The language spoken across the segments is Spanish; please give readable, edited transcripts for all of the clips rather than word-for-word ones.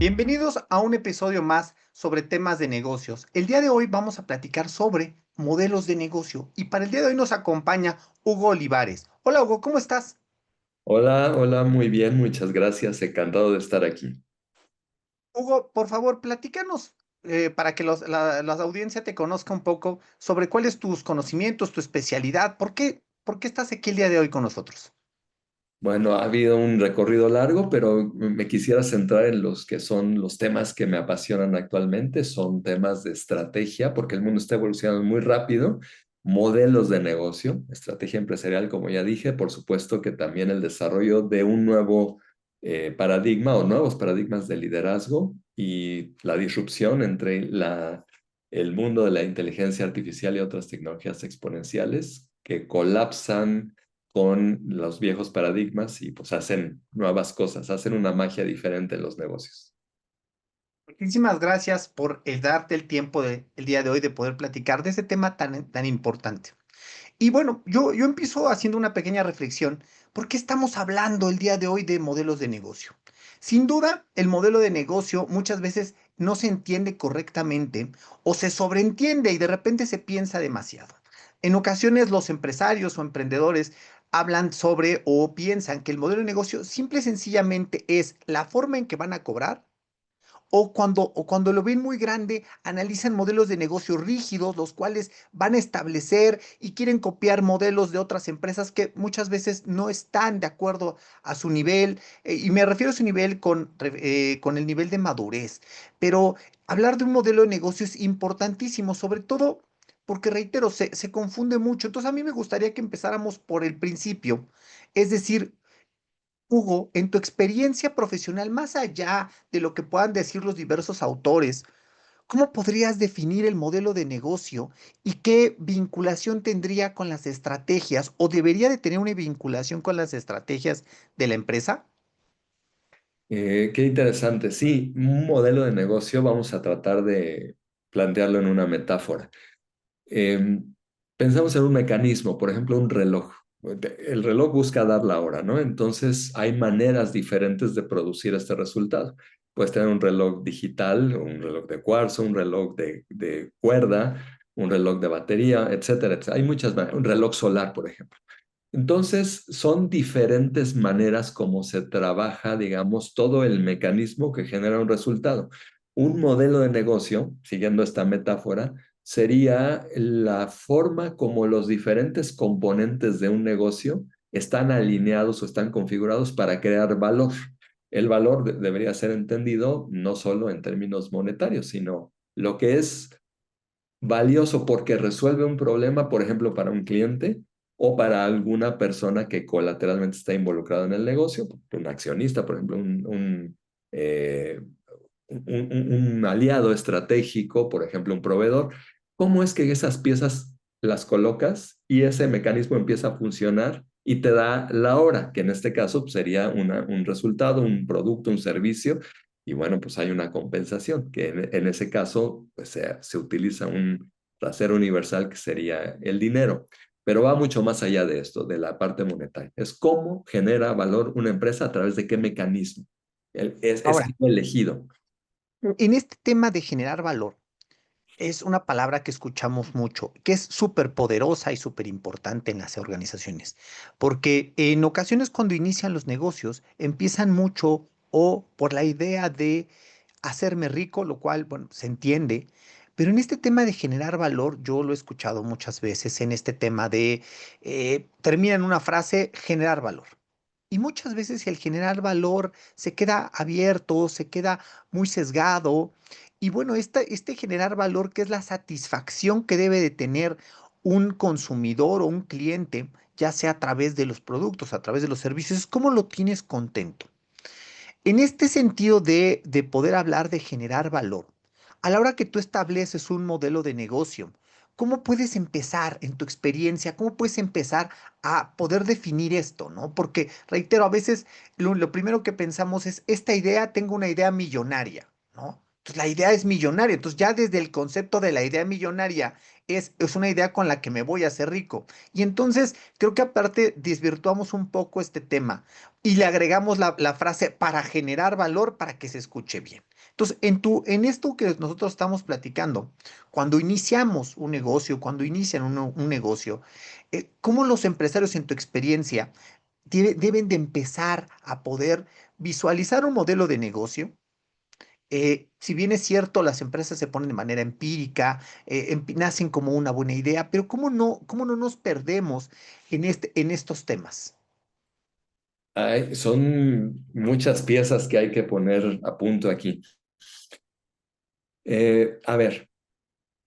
Bienvenidos a un episodio más sobre temas de negocios. El día de hoy vamos a platicar sobre modelos de negocio y para el día de hoy nos acompaña Hugo Olivares. Hola Hugo, ¿cómo estás? Hola, hola, muy bien, muchas gracias, encantado de estar aquí. Hugo, por favor, platícanos para que la audiencia te conozca un poco sobre cuáles tus conocimientos, tu especialidad, ¿por qué estás aquí el día de hoy con nosotros? Bueno, ha habido un recorrido largo, pero me quisiera centrar en los que son los temas que me apasionan actualmente. Son temas de estrategia, porque el mundo está evolucionando muy rápido, modelos de negocio, estrategia empresarial, como ya dije, por supuesto que también el desarrollo de un nuevo paradigma o nuevos paradigmas de liderazgo y la disrupción entre el mundo de la inteligencia artificial y otras tecnologías exponenciales que colapsan con los viejos paradigmas y pues hacen nuevas cosas, hacen una magia diferente en los negocios. Muchísimas gracias por darte el tiempo el día de hoy de poder platicar de ese tema tan importante. Y bueno, yo empiezo haciendo una pequeña reflexión. ¿Por qué estamos hablando el día de hoy de modelos de negocio? Sin duda, el modelo de negocio muchas veces no se entiende correctamente o se sobreentiende y de repente se piensa demasiado. En ocasiones los empresarios o emprendedores hablan sobre o piensan que el modelo de negocio simple y sencillamente es la forma en que van a cobrar o cuando lo ven muy grande, analizan modelos de negocio rígidos, los cuales van a establecer y quieren copiar modelos de otras empresas que muchas veces no están de acuerdo a su nivel, y me refiero a su nivel con el nivel de madurez. Pero hablar de un modelo de negocio es importantísimo, sobre todo porque, reitero, se confunde mucho. Entonces, a mí me gustaría que empezáramos por el principio, es decir, Hugo, en tu experiencia profesional, más allá de lo que puedan decir los diversos autores, ¿cómo podrías definir el modelo de negocio y qué vinculación tendría con las estrategias o debería de tener una vinculación con las estrategias de la empresa? Qué interesante. Sí, un modelo de negocio vamos a tratar de plantearlo en una metáfora. Pensamos en un mecanismo, por ejemplo, un reloj. El reloj busca dar la hora, ¿no? Entonces, hay maneras diferentes de producir este resultado. Puedes tener un reloj digital, un reloj de cuarzo, un reloj de cuerda, un reloj de batería, etcétera, etcétera. Hay muchas maneras. Un reloj solar, por ejemplo. Entonces, son diferentes maneras como se trabaja, digamos, todo el mecanismo que genera un resultado. Un modelo de negocio, siguiendo esta metáfora, sería la forma como los diferentes componentes de un negocio están alineados o están configurados para crear valor. El valor debería ser entendido no solo en términos monetarios, sino lo que es valioso porque resuelve un problema, por ejemplo, para un cliente o para alguna persona que colateralmente está involucrada en el negocio, un accionista, por ejemplo, un aliado estratégico, por ejemplo, un proveedor. ¿Cómo es que esas piezas las colocas y ese mecanismo empieza a funcionar y te da la hora, que en este caso pues, sería un resultado, un producto, un servicio, y bueno, pues hay una compensación, que en ese caso pues, se utiliza un trasero universal que sería el dinero. Pero va mucho más allá de esto, de la parte monetaria. Es cómo genera valor una empresa a través de qué mecanismo. Es Ahora, algo elegido. en este tema de generar valor, es una palabra que escuchamos mucho, que es súper poderosa y súper importante en las organizaciones, porque en ocasiones cuando inician los negocios empiezan mucho o por la idea de hacerme rico, lo cual, bueno, se entiende, pero en este tema de generar valor, yo lo he escuchado muchas veces en este tema de, termina en una frase, generar valor. Y muchas veces el generar valor se queda abierto, se queda muy sesgado. Y bueno, este generar valor, que es la satisfacción que debe de tener un consumidor o un cliente, ya sea a través de los productos, a través de los servicios, ¿cómo lo tienes contento? En este sentido de poder hablar de generar valor, a la hora que tú estableces un modelo de negocio, ¿cómo puedes empezar en tu experiencia? ¿Cómo puedes empezar a poder definir esto, ¿no? Porque, reitero, a veces lo primero que pensamos es, esta idea, tengo una idea millonaria, ¿no? Entonces, la idea es millonaria. Entonces, ya desde el concepto de la idea millonaria es una idea con la que me voy a hacer rico. Y entonces, creo que aparte desvirtuamos un poco este tema y le agregamos la frase para generar valor para que se escuche bien. Entonces, en esto que nosotros estamos platicando, cuando iniciamos un negocio, cuando inician un negocio, ¿cómo los empresarios en tu experiencia deben de empezar a poder visualizar un modelo de negocio? Si bien es cierto, las empresas se ponen de manera empírica, nacen como una buena idea, pero cómo no nos perdemos en estos temas? Son muchas piezas que hay que poner a punto aquí. A ver,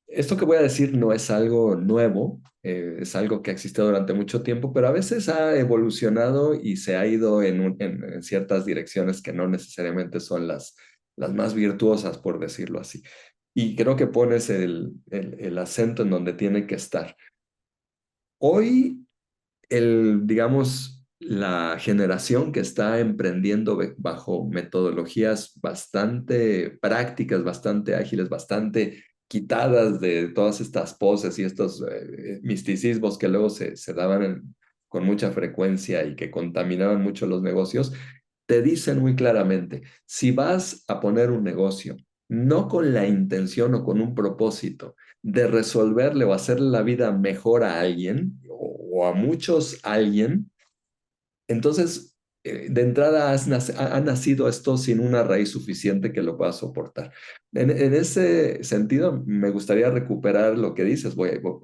esto que voy a decir no es algo nuevo, es algo que ha existido durante mucho tiempo, pero a veces ha evolucionado y se ha ido en ciertas direcciones que no necesariamente son las más virtuosas, por decirlo así. Y creo que pones el acento en donde tiene que estar. Hoy digamos, la generación que está emprendiendo bajo metodologías bastante prácticas, bastante ágiles, bastante quitadas de todas estas poses y estos misticismos que luego se daban con mucha frecuencia y que contaminaban mucho los negocios, te dicen muy claramente, si vas a poner un negocio, no con la intención o con un propósito de resolverle o hacerle la vida mejor a alguien o a muchos alguien, entonces de entrada ha nacido esto sin una raíz suficiente que lo pueda soportar. En ese sentido, me gustaría recuperar lo que dices,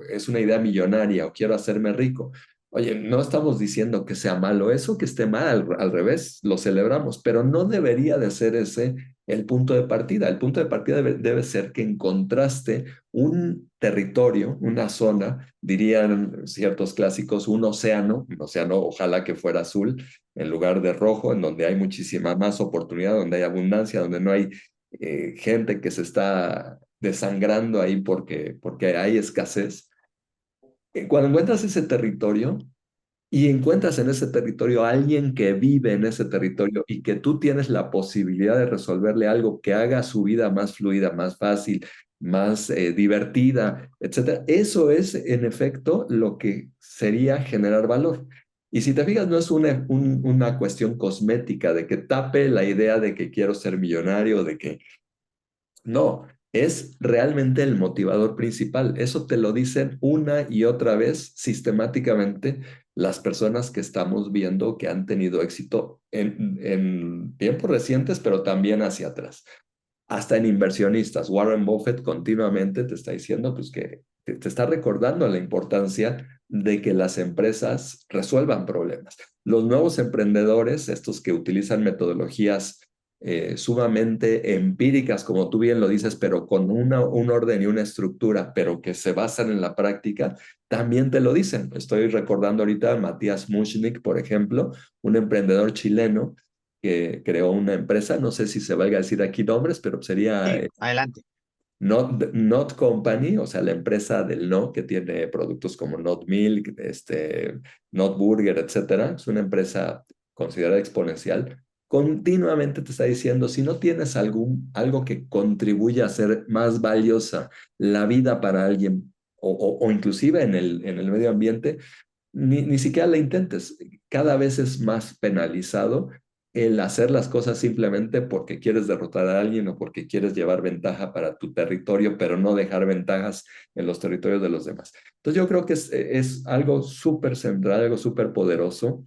es una idea millonaria o quiero hacerme rico. Oye, no estamos diciendo que sea malo eso, que esté mal, al revés, lo celebramos, pero no debería de ser ese el punto de partida. El punto de partida debe ser que encontraste un territorio, una zona, dirían ciertos clásicos, un océano ojalá que fuera azul en lugar de rojo, en donde hay muchísima más oportunidad, donde hay abundancia, donde no hay gente que se está desangrando ahí porque hay escasez. Cuando encuentras ese territorio, y encuentras en ese territorio a alguien que vive en ese territorio y que tú tienes la posibilidad de resolverle algo que haga su vida más fluida, más fácil, más divertida, etcétera. Eso es, en efecto, lo que sería generar valor. Y si te fijas, no es una cuestión cosmética de que tape la idea de que quiero ser millonario, de que no, es realmente el motivador principal. Eso te lo dicen una y otra vez sistemáticamente las personas que estamos viendo que han tenido éxito en tiempos recientes, pero también hacia atrás. Hasta en inversionistas. Warren Buffett continuamente te está diciendo pues, que te está recordando la importancia de que las empresas resuelvan problemas. Los nuevos emprendedores, estos que utilizan metodologías sumamente empíricas, como tú bien lo dices, pero con un orden y una estructura, pero que se basan en la práctica, también te lo dicen. Estoy recordando ahorita a Matías Mushnik, por ejemplo, un emprendedor chileno que creó una empresa, no sé si se valga decir aquí nombres, pero sería Sí, adelante. Not Company, o sea, la empresa del no, que tiene productos como Not Milk, Not Burger, etcétera. Es una empresa considerada exponencial. Continuamente te está diciendo, si no tienes algo que contribuya a hacer más valiosa la vida para alguien o inclusive en el medio ambiente, ni siquiera la intentes. Cada vez es más penalizado el hacer las cosas simplemente porque quieres derrotar a alguien o porque quieres llevar ventaja para tu territorio, pero no dejar ventajas en los territorios de los demás. Entonces yo creo que es algo súper central, algo súper poderoso,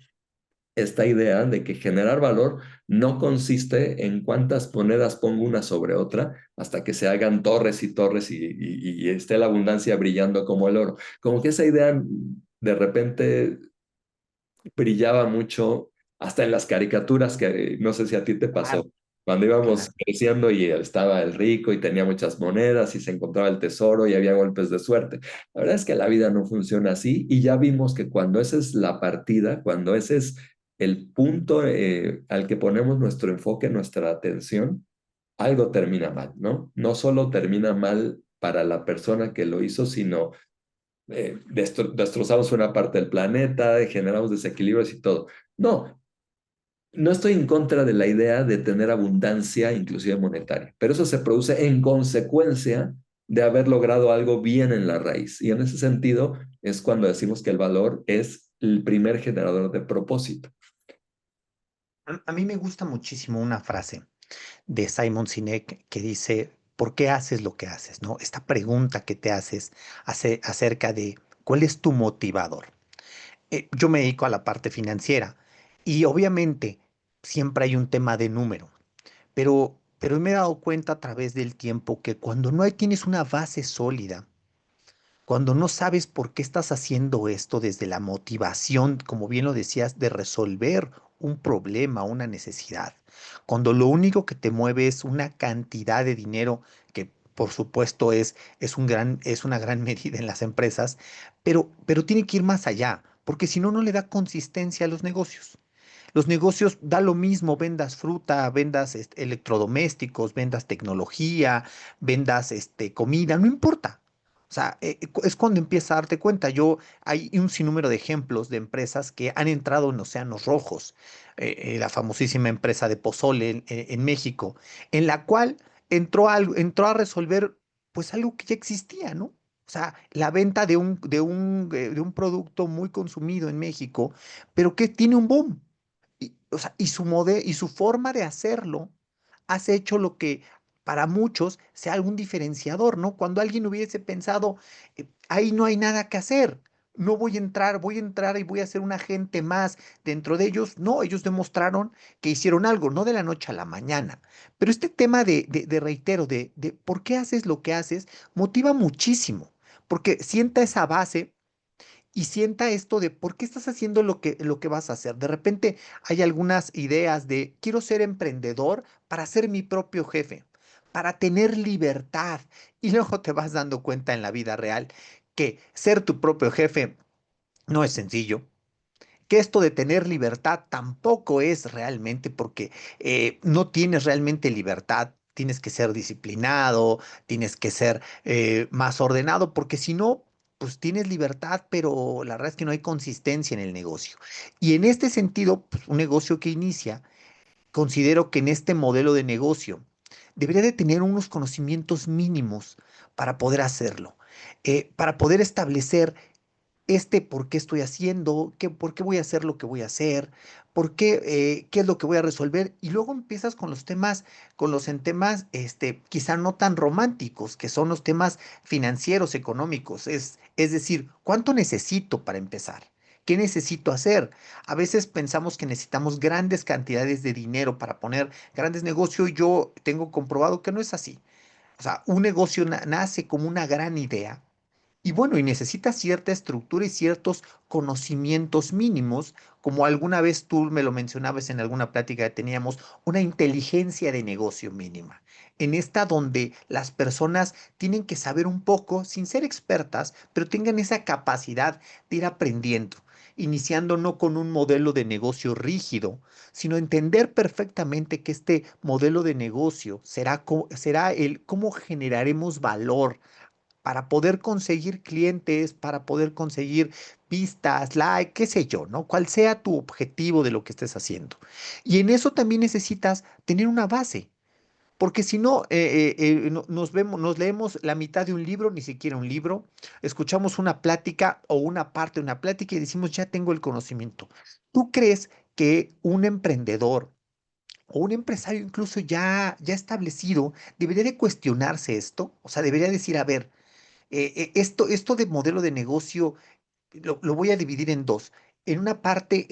esta idea de que generar valor no consiste en cuántas monedas pongo una sobre otra hasta que se hagan torres y torres y esté la abundancia brillando como el oro. Como que esa idea de repente brillaba mucho hasta en las caricaturas, que no sé si a ti te Claro, pasó, cuando íbamos claro. creciendo y estaba el rico y tenía muchas monedas y se encontraba el tesoro y había golpes de suerte. La verdad es que la vida no funciona así y ya vimos que cuando esa es la partida, cuando ese es el punto al que ponemos nuestro enfoque, nuestra atención, algo termina mal, ¿no? No solo termina mal para la persona que lo hizo, sino destrozamos una parte del planeta, generamos desequilibrios y todo. No, no estoy en contra de la idea de tener abundancia, inclusive monetaria, pero eso se produce en consecuencia de haber logrado algo bien en la raíz. Y en ese sentido es cuando decimos que el valor es el primer generador de propósito. A mí me gusta muchísimo una frase. de Simon Sinek que dice, ¿por qué haces lo que haces? ¿No? Esta pregunta que te haces acerca de cuál es tu motivador. Yo me dedico a la parte financiera y obviamente siempre hay un tema de número, pero me he dado cuenta a través del tiempo que cuando no tienes una base sólida, cuando no sabes por qué estás haciendo esto desde la motivación, como bien lo decías, de resolver un problema, una necesidad, cuando lo único que te mueve es una cantidad de dinero que por supuesto es una gran medida en las empresas, pero tiene que ir más allá, porque si no, no le da consistencia a los negocios. Los negocios da lo mismo, vendas fruta, vendas electrodomésticos, vendas tecnología, vendas comida, no importa. O sea, es cuando empieza a darte cuenta. Hay un sinnúmero de ejemplos de empresas que han entrado en océanos rojos. La famosísima empresa de Pozole en México, en la cual entró a resolver pues algo que ya existía, ¿no? O sea, la venta de un producto muy consumido en México, pero que tiene un boom. O sea, y su forma de hacerlo has hecho lo que para muchos sea algún diferenciador, ¿no? Cuando alguien hubiese pensado, ahí no hay nada que hacer, no voy a entrar y voy a ser un agente más dentro de ellos. No, ellos demostraron que hicieron algo, no de la noche a la mañana. Pero este tema reitero, de por qué haces lo que haces, motiva muchísimo, porque sienta esa base y sienta esto de por qué estás haciendo lo que vas a hacer. De repente hay algunas ideas de quiero ser emprendedor para ser mi propio jefe, para tener libertad. Y luego te vas dando cuenta en la vida real que ser tu propio jefe no es sencillo, que esto de tener libertad tampoco es realmente porque no tienes realmente libertad. Tienes que ser disciplinado, tienes que ser más ordenado, porque si no, pues tienes libertad, pero la verdad es que no hay consistencia en el negocio. Y en este sentido, pues, un negocio que inicia, considero que en este modelo de negocio debería de tener unos conocimientos mínimos para poder hacerlo, para poder establecer por qué estoy haciendo, por qué voy a hacer lo que voy a hacer, qué es lo que voy a resolver. Y luego empiezas con los temas, en temas, quizá no tan románticos, que son los temas financieros, económicos. Es decir, ¿cuánto necesito para empezar? ¿Qué necesito hacer? A veces pensamos que necesitamos grandes cantidades de dinero para poner grandes negocios y yo tengo comprobado que no es así. O sea, un negocio nace como una gran idea y bueno, y necesita cierta estructura y ciertos conocimientos mínimos, como alguna vez tú me lo mencionabas en alguna plática que teníamos, una inteligencia de negocio mínima. En esta donde las personas tienen que saber un poco, sin ser expertas, pero tengan esa capacidad de ir aprendiendo, iniciando no con un modelo de negocio rígido, sino entender perfectamente que este modelo de negocio será el cómo generaremos valor para poder conseguir clientes, para poder conseguir vistas, like, qué sé yo, ¿no? Cuál sea tu objetivo de lo que estés haciendo. Y en eso también necesitas tener una base, porque si no, nos leemos la mitad de un libro, ni siquiera un libro, escuchamos una plática o una parte de una plática y decimos, ya tengo el conocimiento. ¿Tú crees que un emprendedor o un empresario incluso ya establecido debería de cuestionarse esto? O sea, debería decir, a ver, esto de modelo de negocio lo voy a dividir en dos. En una parte,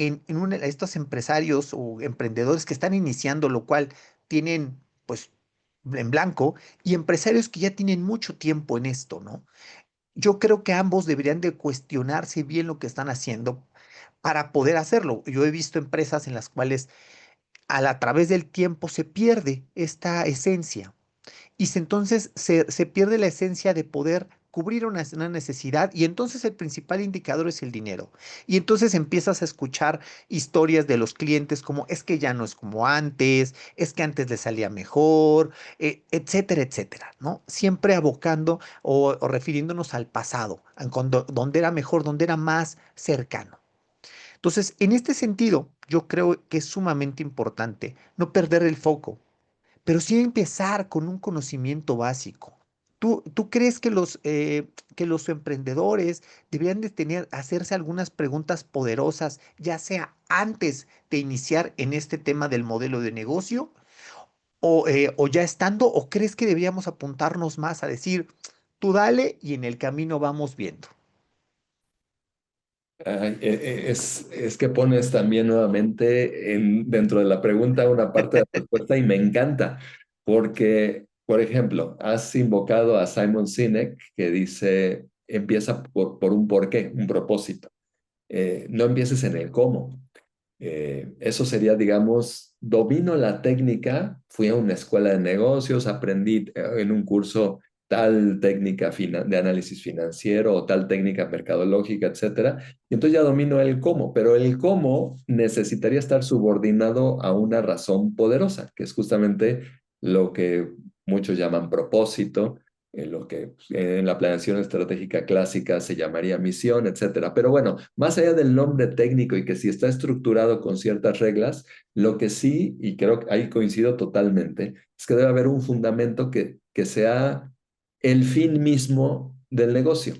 estos empresarios o emprendedores que están iniciando, lo cual tienen, pues, en blanco, y empresarios que ya tienen mucho tiempo en esto, ¿no? Yo creo que ambos deberían de cuestionarse bien lo que están haciendo para poder hacerlo. Yo he visto empresas en las cuales a través del tiempo se pierde esta esencia entonces se pierde la esencia de poder cubrir una necesidad y entonces el principal indicador es el dinero. Y entonces empiezas a escuchar historias de los clientes como es que ya no es como antes, es que antes le salía mejor, etcétera, etcétera, ¿no? Siempre abocando o refiriéndonos al pasado, donde era mejor, donde era más cercano. Entonces, en este sentido, yo creo que es sumamente importante no perder el foco, pero sí empezar con un conocimiento básico. ¿Tú crees que los emprendedores deberían de hacerse algunas preguntas poderosas, ya sea antes de iniciar en este tema del modelo de negocio? o ya estando, o crees que deberíamos apuntarnos más a decir, tú dale y en el camino vamos viendo? Ay, es que pones también nuevamente dentro de la pregunta una parte de la respuesta y me encanta, porque, por ejemplo, has invocado a Simon Sinek que dice, empieza por un porqué, un propósito. No empieces en el cómo. Eso sería, digamos, domino la técnica, fui a una escuela de negocios, aprendí en un curso tal técnica de análisis financiero o tal técnica mercadológica, etcétera. Y entonces ya domino el cómo, pero el cómo necesitaría estar subordinado a una razón poderosa, que es justamente lo que muchos llaman propósito, en lo que en la planeación estratégica clásica se llamaría misión, etcétera. Pero bueno, más allá del nombre técnico y que si está estructurado con ciertas reglas, lo que sí, y creo que ahí coincido totalmente, es que debe haber un fundamento que sea el fin mismo del negocio.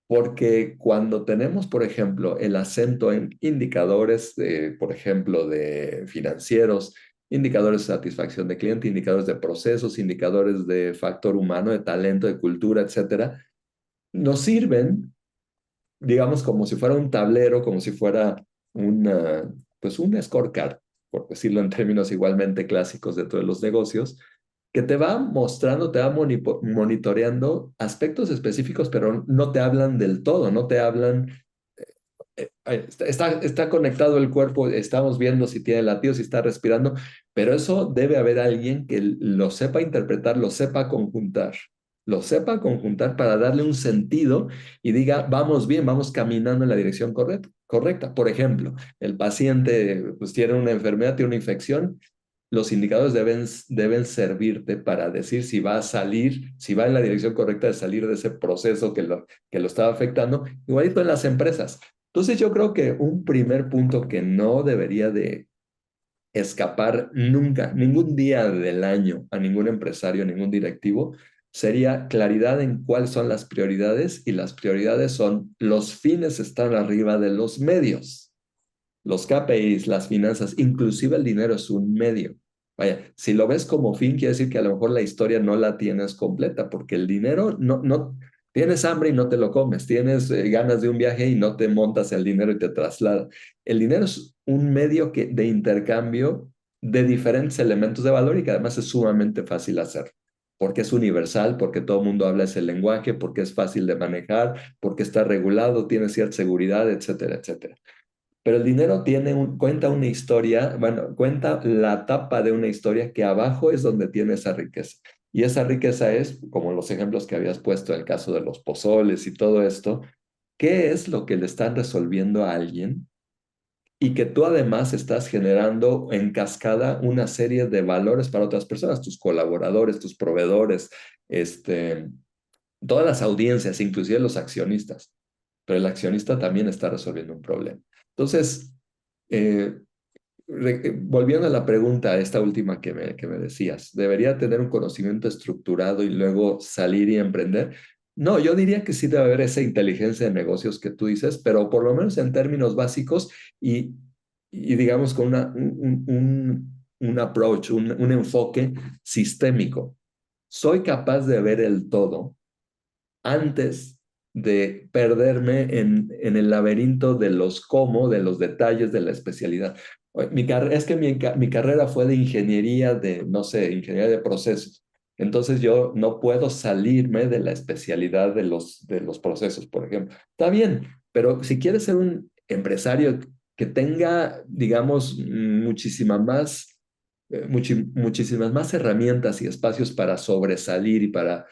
Porque cuando tenemos, por ejemplo, el acento en indicadores, por ejemplo, de financieros, indicadores de satisfacción de cliente, indicadores de procesos, indicadores de factor humano, de talento, de cultura, etcétera, nos sirven, digamos, como si fuera un tablero, como si fuera pues un scorecard, por decirlo en términos igualmente clásicos dentro de los negocios, que te va mostrando, te va monitoreando aspectos específicos, pero no te hablan del todo, no te hablan, está conectado el cuerpo, estamos viendo si tiene latidos, si está respirando, pero eso debe haber alguien que lo sepa interpretar, lo sepa conjuntar para darle un sentido y diga, vamos bien, vamos caminando en la dirección correcta. Por ejemplo, el paciente pues, tiene una enfermedad, tiene una infección, los indicadores deben servirte para decir si va a salir, si va en la dirección correcta de salir de ese proceso que lo estaba afectando, igualito en las empresas. Entonces yo creo que un primer punto que no debería de escapar nunca, ningún día del año a ningún empresario, a ningún directivo, sería claridad en cuáles son las prioridades y las prioridades son los fines están arriba de los medios. Los KPIs, las finanzas, inclusive el dinero es un medio. Vaya, si lo ves como fin, quiere decir que a lo mejor la historia no la tienes completa, porque el dinero no, tienes hambre y no te lo comes, tienes ganas de un viaje y no te montas el dinero y te traslada. El dinero es un medio de intercambio de diferentes elementos de valor y que además es sumamente fácil hacer, porque es universal, porque todo el mundo habla ese lenguaje, porque es fácil de manejar, porque está regulado, tiene cierta seguridad, etcétera, etcétera. Pero el dinero cuenta una historia, bueno, cuenta la tapa de una historia que abajo es donde tiene esa riqueza. Y esa riqueza es, como los ejemplos que habías puesto, el caso de los pozoles y todo esto, ¿qué es lo que le están resolviendo a alguien? Y que tú además estás generando en cascada una serie de valores para otras personas, tus colaboradores, tus proveedores, este, todas las audiencias, inclusive los accionistas. Pero el accionista también está resolviendo un problema. Entonces, eh, volviendo a la pregunta, esta última que me decías, ¿debería tener un conocimiento estructurado y luego salir y emprender? No, yo diría que sí debe haber esa inteligencia de negocios que tú dices, pero por lo menos en términos básicos y digamos con un approach, un enfoque sistémico. Soy capaz de ver el todo antes de perderme en el laberinto de los cómo, de los detalles de la especialidad. Es que mi carrera fue de ingeniería de, no sé, ingeniería de procesos. Entonces yo no puedo salirme de la especialidad de los procesos, por ejemplo. Está bien, pero si quieres ser un empresario que tenga, digamos, muchísimas más herramientas y espacios para sobresalir y para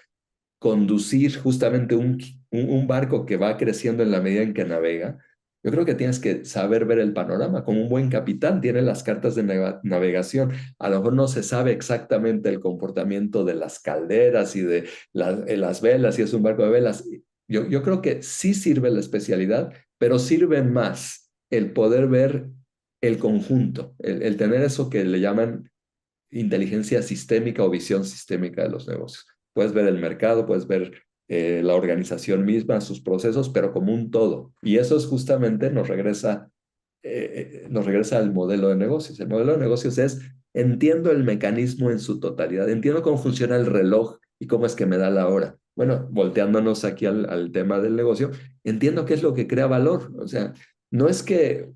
conducir justamente un barco que va creciendo en la medida en que navega, yo creo que tienes que saber ver el panorama. Como un buen capitán, tiene las cartas de navegación. A lo mejor no se sabe exactamente el comportamiento de las calderas y de las velas, si es un barco de velas. Yo creo que sí sirve la especialidad, pero sirve más el poder ver el conjunto, el tener eso que le llaman inteligencia sistémica o visión sistémica de los negocios. Puedes ver el mercado, puedes ver la organización misma, sus procesos, pero como un todo. Y eso es justamente nos regresa al modelo de negocios. El modelo de negocios es entiendo el mecanismo en su totalidad, entiendo cómo funciona el reloj y cómo es que me da la hora. Bueno, volteándonos aquí al tema del negocio, entiendo qué es lo que crea valor. O sea, no es que,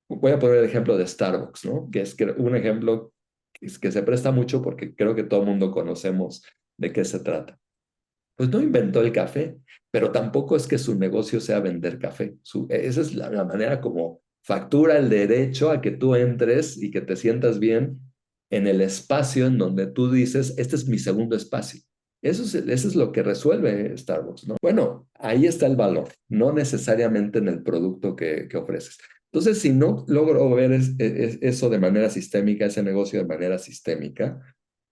voy a poner el ejemplo de Starbucks, ¿no? Que es un ejemplo que se presta mucho porque creo que todo el mundo conocemos de qué se trata. Pues no inventó el café, pero tampoco es que su negocio sea vender café. Esa es la manera como factura el derecho a que tú entres y que te sientas bien en el espacio en donde tú dices, este es mi segundo espacio. Eso es lo que resuelve Starbucks, ¿no? Bueno, ahí está el valor, no necesariamente en el producto que ofreces. Entonces, si no logro ver eso de manera sistémica, ese negocio de manera sistémica,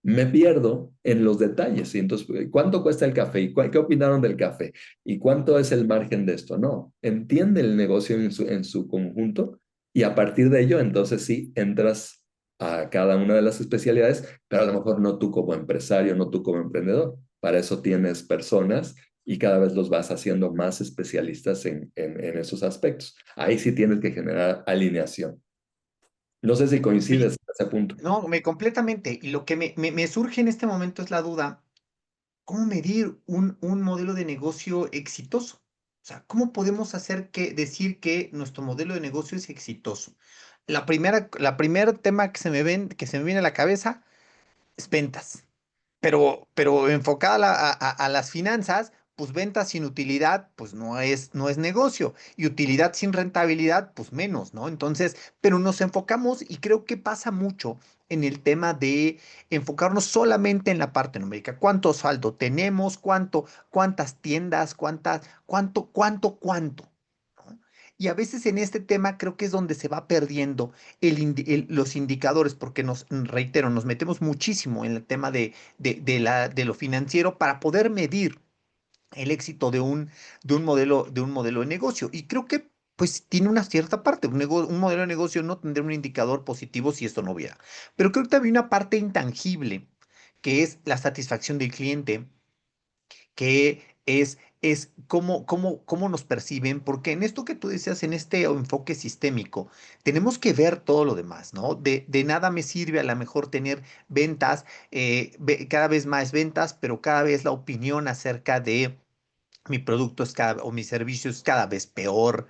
me pierdo en los detalles. Y entonces, ¿cuánto cuesta el café? ¿Y qué opinaron del café? ¿Y cuánto es el margen de esto? No, entiende el negocio en su conjunto y a partir de ello, entonces sí, entras a cada una de las especialidades, pero a lo mejor no tú como empresario, no tú como emprendedor. Para eso tienes personas y cada vez los vas haciendo más especialistas en esos aspectos. Ahí sí tienes que generar alineación. No sé si Oye, coincides en ese punto. no, me completamente. Y lo que me surge en este momento es la duda, ¿cómo medir un modelo de negocio exitoso? O sea, ¿cómo podemos decir que nuestro modelo de negocio es exitoso? La primer tema que se me viene a la cabeza es ventas. Pero enfocada a las finanzas, pues ventas sin utilidad, pues no es negocio. Y utilidad sin rentabilidad, pues menos, ¿no? Entonces, pero nos enfocamos y creo que pasa mucho en el tema de enfocarnos solamente en la parte numérica. ¿Cuánto saldo tenemos? ¿Cuántas tiendas? ¿Cuánto? ¿No? Y a veces en este tema creo que es donde se va perdiendo los indicadores, porque reitero, nos metemos muchísimo en el tema de lo financiero para poder medir el éxito de un modelo de negocio. Y creo que pues tiene una cierta parte. Un modelo de negocio no tendría un indicador positivo si esto no hubiera. Pero creo que también una parte intangible, que es la satisfacción del cliente, que es cómo nos perciben, porque en esto que tú decías, en este enfoque sistémico, tenemos que ver todo lo demás, ¿no? De nada me sirve a lo mejor tener ventas, cada vez más ventas, pero cada vez la opinión acerca de mi producto o mi servicio es cada vez peor.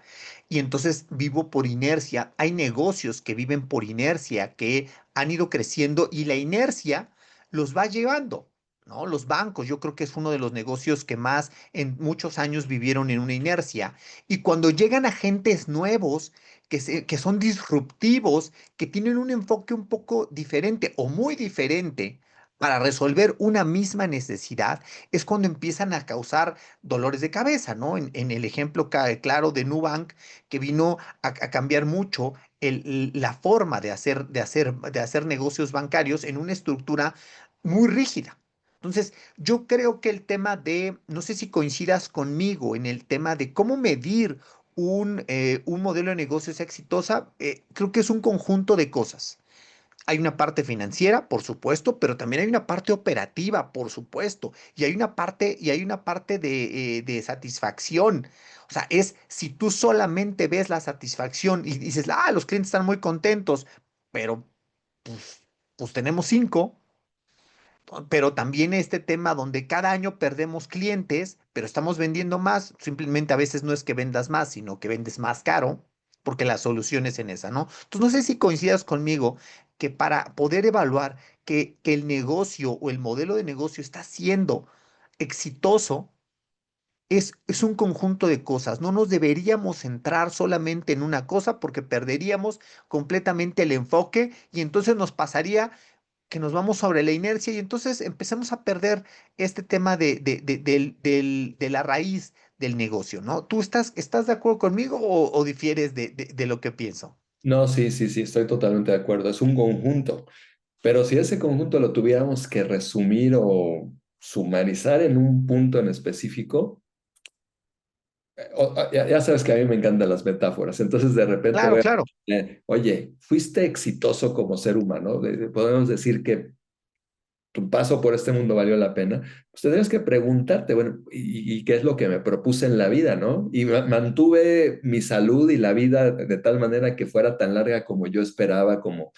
Y entonces vivo por inercia. Hay negocios que viven por inercia, que han ido creciendo y la inercia los va llevando, ¿no? Los bancos, yo creo que es uno de los negocios que más en muchos años vivieron en una inercia. Y cuando llegan agentes nuevos, que son disruptivos, que tienen un enfoque un poco diferente o muy diferente para resolver una misma necesidad, es cuando empiezan a causar dolores de cabeza, ¿no? En el ejemplo claro de Nubank, que vino a cambiar mucho la forma de hacer negocios bancarios en una estructura muy rígida. Entonces, yo creo que el tema no sé si coincidas conmigo en el tema de cómo medir un modelo de negocios exitosa, creo que es un conjunto de cosas. Hay una parte financiera, por supuesto, pero también hay una parte operativa, por supuesto, y hay una parte de satisfacción. O sea, es si tú solamente ves la satisfacción y dices, los clientes están muy contentos, pero pues, pues tenemos cinco, pero también este tema donde cada año perdemos clientes, pero estamos vendiendo más, simplemente a veces no es que vendas más, sino que vendes más caro, porque la solución es en esa, ¿no? Entonces, no sé si coincidas conmigo que para poder evaluar que el negocio o el modelo de negocio está siendo exitoso, es un conjunto de cosas. No nos deberíamos centrar solamente en una cosa porque perderíamos completamente el enfoque y entonces nos pasaría que nos vamos sobre la inercia y entonces empezamos a perder este tema de la raíz del negocio, ¿no? ¿Tú estás de acuerdo conmigo o difieres de lo que pienso? No, sí, sí, sí, estoy totalmente de acuerdo. Es un conjunto, pero si ese conjunto lo tuviéramos que resumir o sumarizar en un punto en específico, ya sabes que a mí me encantan las metáforas, entonces de repente Claro, voy a claro. oye, fuiste exitoso como ser humano, podemos decir que tu paso por este mundo valió la pena, pues tendrías que preguntarte, bueno, ¿y qué es lo que me propuse en la vida, no? Y mantuve mi salud y la vida de tal manera que fuera tan larga como yo esperaba, como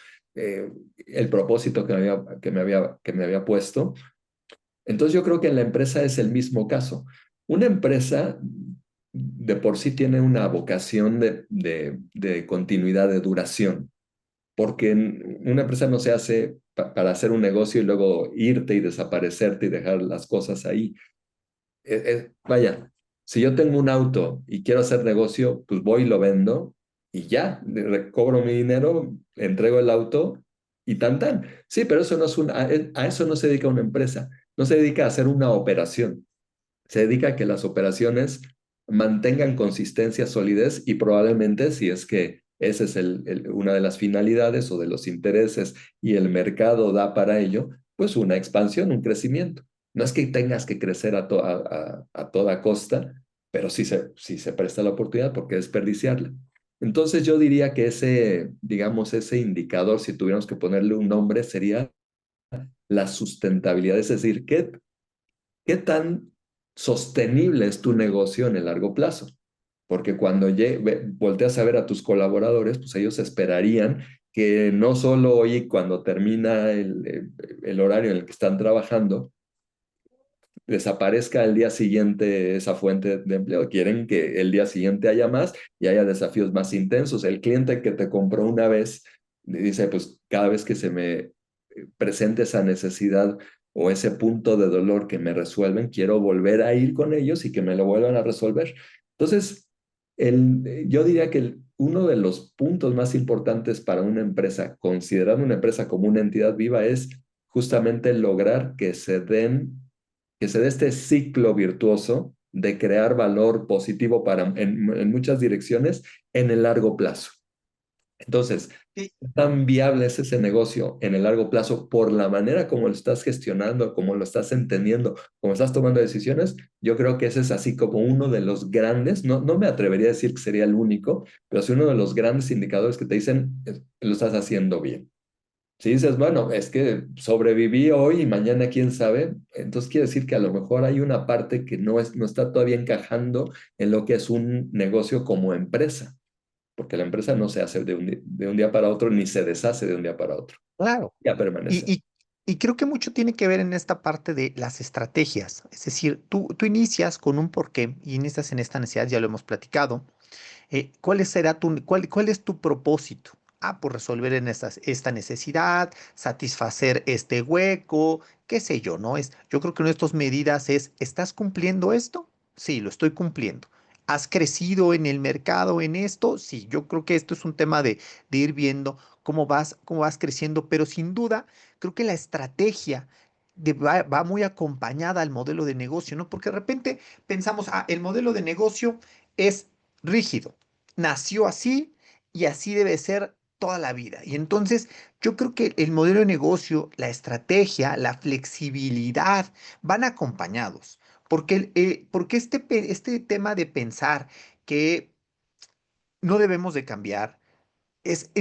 el propósito que me había puesto. Entonces yo creo que en la empresa es el mismo caso. Una empresa de por sí tiene una vocación de continuidad, de duración, porque una empresa no se hace para hacer un negocio y luego irte y desaparecerte y dejar las cosas ahí. Vaya, si yo tengo un auto y quiero hacer negocio, pues voy y lo vendo y ya, recobro mi dinero, entrego el auto y tan tan. Sí, pero eso no es a eso no se dedica una empresa, no se dedica a hacer una operación, se dedica a que las operaciones mantengan consistencia, solidez y probablemente si es que esa es una de las finalidades o de los intereses y el mercado da para ello, pues una expansión, un crecimiento. No es que tengas que crecer a toda costa, pero sí se presta la oportunidad porque desperdiciarla. Entonces yo diría que ese, digamos, ese indicador, si tuviéramos que ponerle un nombre, sería la sustentabilidad, es decir, ¿qué tan sostenible es tu negocio en el largo plazo? Porque cuando volteas a ver a tus colaboradores, pues ellos esperarían que no solo hoy, cuando termina el horario en el que están trabajando, desaparezca el día siguiente esa fuente de empleo. Quieren que el día siguiente haya más y haya desafíos más intensos. El cliente que te compró una vez dice, pues cada vez que se me presente esa necesidad o ese punto de dolor que me resuelven, quiero volver a ir con ellos y que me lo vuelvan a resolver. Entonces, yo diría que uno de los puntos más importantes para una empresa, considerando una empresa como una entidad viva, es justamente lograr que se dé este ciclo virtuoso de crear valor positivo en muchas direcciones en el largo plazo. Entonces, Sí, ¿qué tan viable es ese negocio en el largo plazo por la manera como lo estás gestionando, como lo estás entendiendo, como estás tomando decisiones? Yo creo que ese es así como uno de los grandes, no me atrevería a decir que sería el único, pero sí uno de los grandes indicadores que te dicen, lo estás haciendo bien. Si dices, bueno, es que sobreviví hoy y mañana quién sabe, entonces quiere decir que a lo mejor hay una parte que no está todavía encajando en lo que es un negocio como empresa, porque la empresa no se hace de un día para otro ni se deshace de un día para otro, claro. ya Y, permanece. y, y creo que mucho tiene que ver en esta parte de las estrategias. Es decir, tú inicias con un porqué y inicias en esta necesidad, ya lo hemos platicado. ¿Cuál es tu propósito? Ah, pues resolver esta necesidad, satisfacer este hueco, qué sé yo, ¿no? Yo creo que una de estas medidas es, ¿estás cumpliendo esto? Sí, lo estoy cumpliendo. ¿Has crecido en el mercado en esto? Sí, yo creo que esto es un tema de ir viendo cómo vas creciendo, pero sin duda, creo que la estrategia va muy acompañada al modelo de negocio, ¿no? Porque de repente pensamos, ah, el modelo de negocio es rígido, nació así y así debe ser toda la vida. Y entonces yo creo que el modelo de negocio, la estrategia, la flexibilidad van acompañados. Porque este tema de pensar que no debemos de cambiar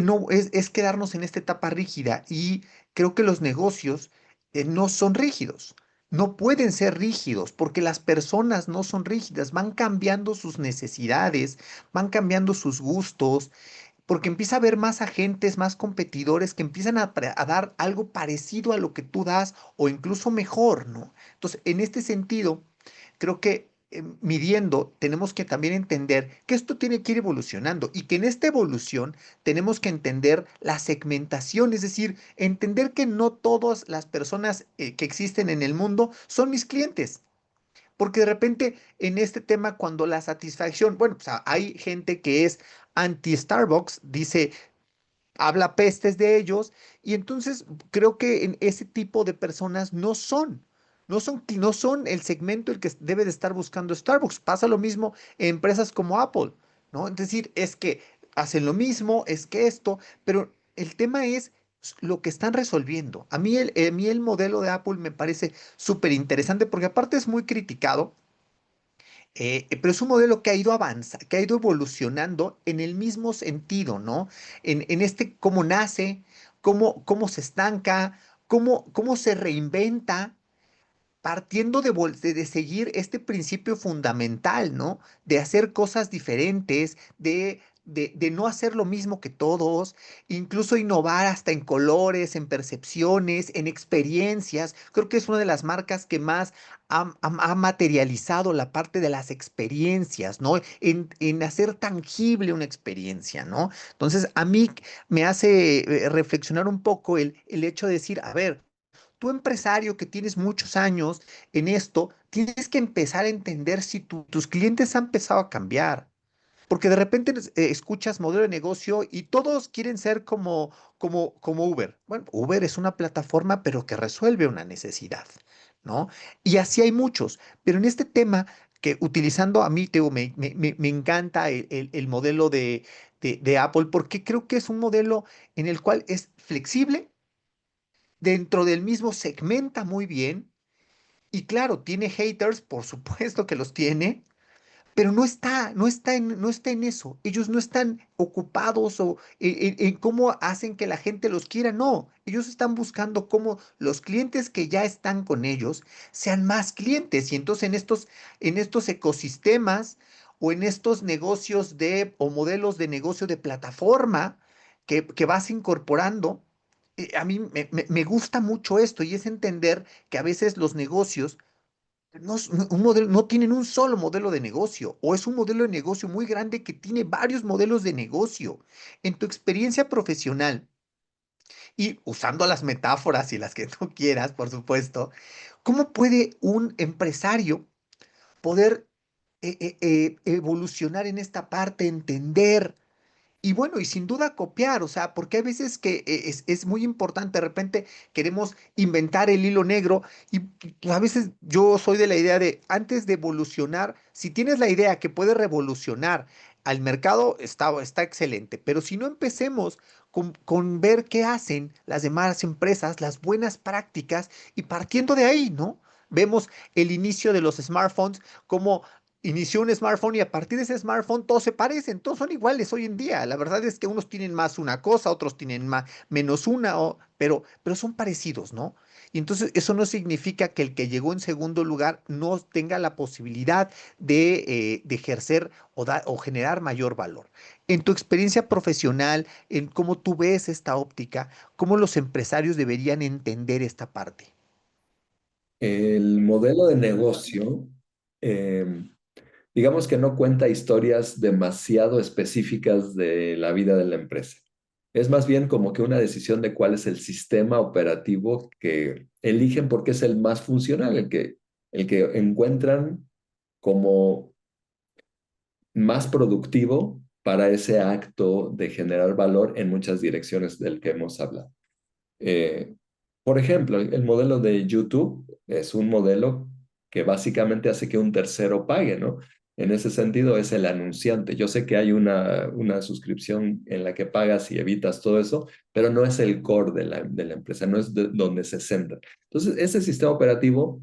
no, es quedarnos en esta etapa rígida y creo que los negocios no son rígidos. No pueden ser rígidos porque las personas no son rígidas, van cambiando sus necesidades, van cambiando sus gustos, porque empieza a haber más agentes, más competidores que empiezan a dar algo parecido a lo que tú das o incluso mejor, ¿no? Entonces, en este sentido, creo que midiendo tenemos que también entender que esto tiene que ir evolucionando y que en esta evolución tenemos que entender la segmentación, es decir, entender que no todas las personas que existen en el mundo son mis clientes. Porque de repente en este tema, cuando la satisfacción, bueno, pues hay gente que es anti-Starbucks, dice, habla pestes de ellos, y entonces creo que en ese tipo de personas no son el segmento el que debe de estar buscando Starbucks. Pasa lo mismo en empresas como Apple, ¿no? Es decir, es que hacen lo mismo, es que esto, pero el tema es lo que están resolviendo. A mí el modelo de Apple me parece súper interesante porque aparte es muy criticado, pero es un modelo que ha ido avanzando, que ha ido evolucionando en el mismo sentido, ¿no? En este cómo nace, cómo se estanca, cómo se reinventa, partiendo de seguir este principio fundamental, ¿no? De hacer cosas diferentes, de de no hacer lo mismo que todos, incluso innovar hasta en colores, en percepciones, en experiencias. Creo que es una de las marcas que más ha materializado la parte de las experiencias, ¿no? En hacer tangible una experiencia, ¿no? Entonces, a mí me hace reflexionar un poco el hecho de decir, a ver, tú empresario que tienes muchos años en esto, tienes que empezar a entender si tus clientes han empezado a cambiar. Porque de repente escuchas modelo de negocio y todos quieren ser como Uber. Bueno, Uber es una plataforma, pero que resuelve una necesidad, ¿no? Y así hay muchos. Pero en este tema, que utilizando a mí, te digo, me encanta el modelo de Apple, porque creo que es un modelo en el cual es flexible, dentro del mismo segmenta muy bien, y claro, tiene haters, por supuesto que los tiene, pero no está en eso. Ellos no están ocupados o en cómo hacen que la gente los quiera. No, ellos están buscando cómo los clientes que ya están con ellos sean más clientes. Y entonces en estos ecosistemas o en estos negocios o modelos de negocio de plataforma que vas incorporando, a mí me gusta mucho esto y es entender que a veces los negocios no tienen un solo modelo de negocio, o es un modelo de negocio muy grande que tiene varios modelos de negocio. En tu experiencia profesional y usando las metáforas y las que tú quieras, por supuesto, ¿cómo puede un empresario poder evolucionar en esta parte, entender? Y bueno, y sin duda copiar, o sea, porque hay veces que es muy importante, de repente queremos inventar el hilo negro y a veces yo soy de la idea de, antes de evolucionar, si tienes la idea que puede revolucionar al mercado, está excelente, pero si no empecemos con ver qué hacen las demás empresas, las buenas prácticas y partiendo de ahí, ¿no? Vemos el inicio de los smartphones, como inició un smartphone y a partir de ese smartphone todos se parecen, todos son iguales hoy en día. La verdad es que unos tienen más una cosa, otros tienen más, menos una, pero son parecidos, ¿no? Y entonces eso no significa que el que llegó en segundo lugar no tenga la posibilidad de ejercer o generar mayor valor. En tu experiencia profesional, en cómo tú ves esta óptica, cómo los empresarios deberían entender esta parte. El modelo de negocio, eh, digamos que no cuenta historias demasiado específicas de la vida de la empresa. Es más bien como que una decisión de cuál es el sistema operativo que eligen porque es el más funcional, el que encuentran como más productivo para ese acto de generar valor en muchas direcciones del que hemos hablado. Eh, por ejemplo, el modelo de YouTube es un modelo que básicamente hace que un tercero pague, ¿no? En ese sentido es el anunciante. Yo sé que hay una suscripción en la que pagas y evitas todo eso, pero no es el core de la empresa, no es donde se centra. Entonces, ese sistema operativo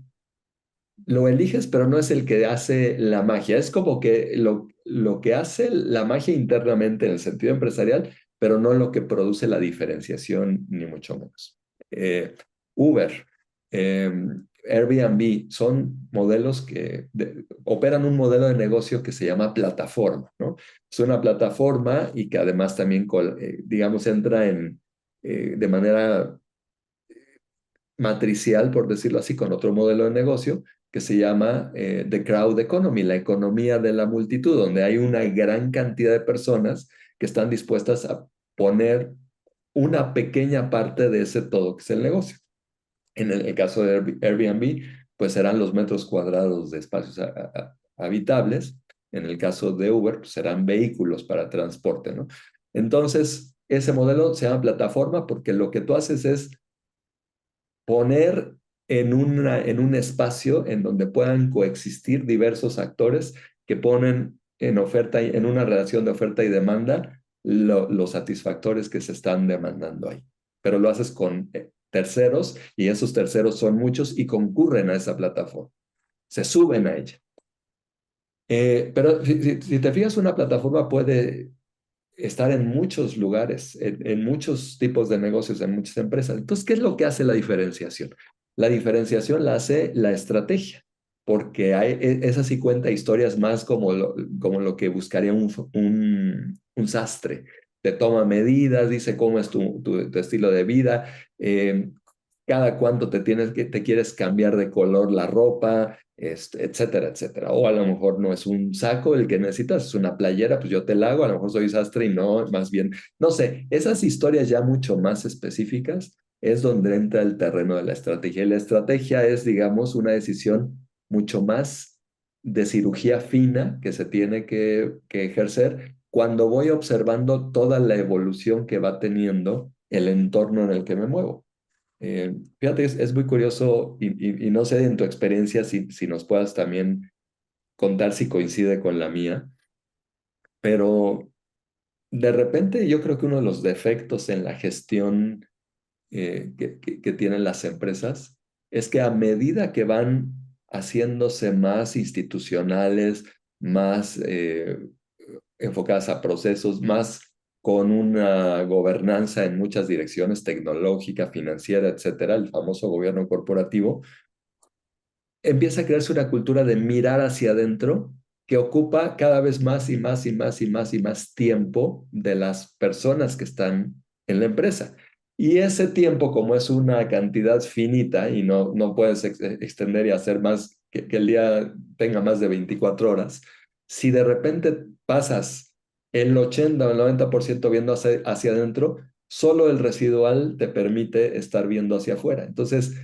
lo eliges, pero no es el que hace la magia. Es como que lo que hace la magia internamente en el sentido empresarial, pero no lo que produce la diferenciación, ni mucho menos. Eh, Uber, eh, Airbnb, son modelos que operan un modelo de negocio que se llama plataforma, ¿no? Es una plataforma y que además también, digamos, entra de manera matricial, por decirlo así, con otro modelo de negocio que se llama The Crowd Economy, la economía de la multitud, donde hay una gran cantidad de personas que están dispuestas a poner una pequeña parte de ese todo que es el negocio. En el caso de Airbnb, pues serán los metros cuadrados de espacios habitables. En el caso de Uber, pues serán vehículos para transporte, ¿no? Entonces, ese modelo se llama plataforma porque lo que tú haces es poner en un espacio en donde puedan coexistir diversos actores que ponen en oferta, en una relación de oferta y demanda, los satisfactores que se están demandando ahí. Pero lo haces con terceros y esos terceros son muchos y concurren a esa plataforma, se suben a ella. Pero si te fijas, una plataforma puede estar en muchos lugares, en muchos tipos de negocios, en muchas empresas. Entonces, ¿qué es lo que hace la diferenciación? La diferenciación la hace la estrategia, porque esa sí cuenta historias más como lo que buscaría un sastre. Te toma medidas, dice cómo es tu estilo de vida, eh, cada cuánto te quieres cambiar de color la ropa, etcétera, etcétera. O a lo mejor no es un saco el que necesitas, es una playera, pues yo te la hago, a lo mejor soy sastre y no, más bien, no sé, esas historias ya mucho más específicas es donde entra el terreno de la estrategia. Y la estrategia es, digamos, una decisión mucho más de cirugía fina que se tiene que ejercer cuando voy observando toda la evolución que va teniendo el entorno en el que me muevo. Fíjate, es muy curioso y no sé en tu experiencia si nos puedas también contar si coincide con la mía, pero de repente yo creo que uno de los defectos en la gestión que tienen las empresas es que a medida que van haciéndose más institucionales, más enfocadas a procesos, más con una gobernanza en muchas direcciones, tecnológica, financiera, etcétera, el famoso gobierno corporativo, empieza a crearse una cultura de mirar hacia adentro que ocupa cada vez más y más y más y más y más tiempo de las personas que están en la empresa. Y ese tiempo, como es una cantidad finita y no puedes extender y hacer más, que el día tenga más de 24 horas, si de repente pasas el 80 o el 90% viendo hacia adentro, solo el residual te permite estar viendo hacia afuera. Entonces,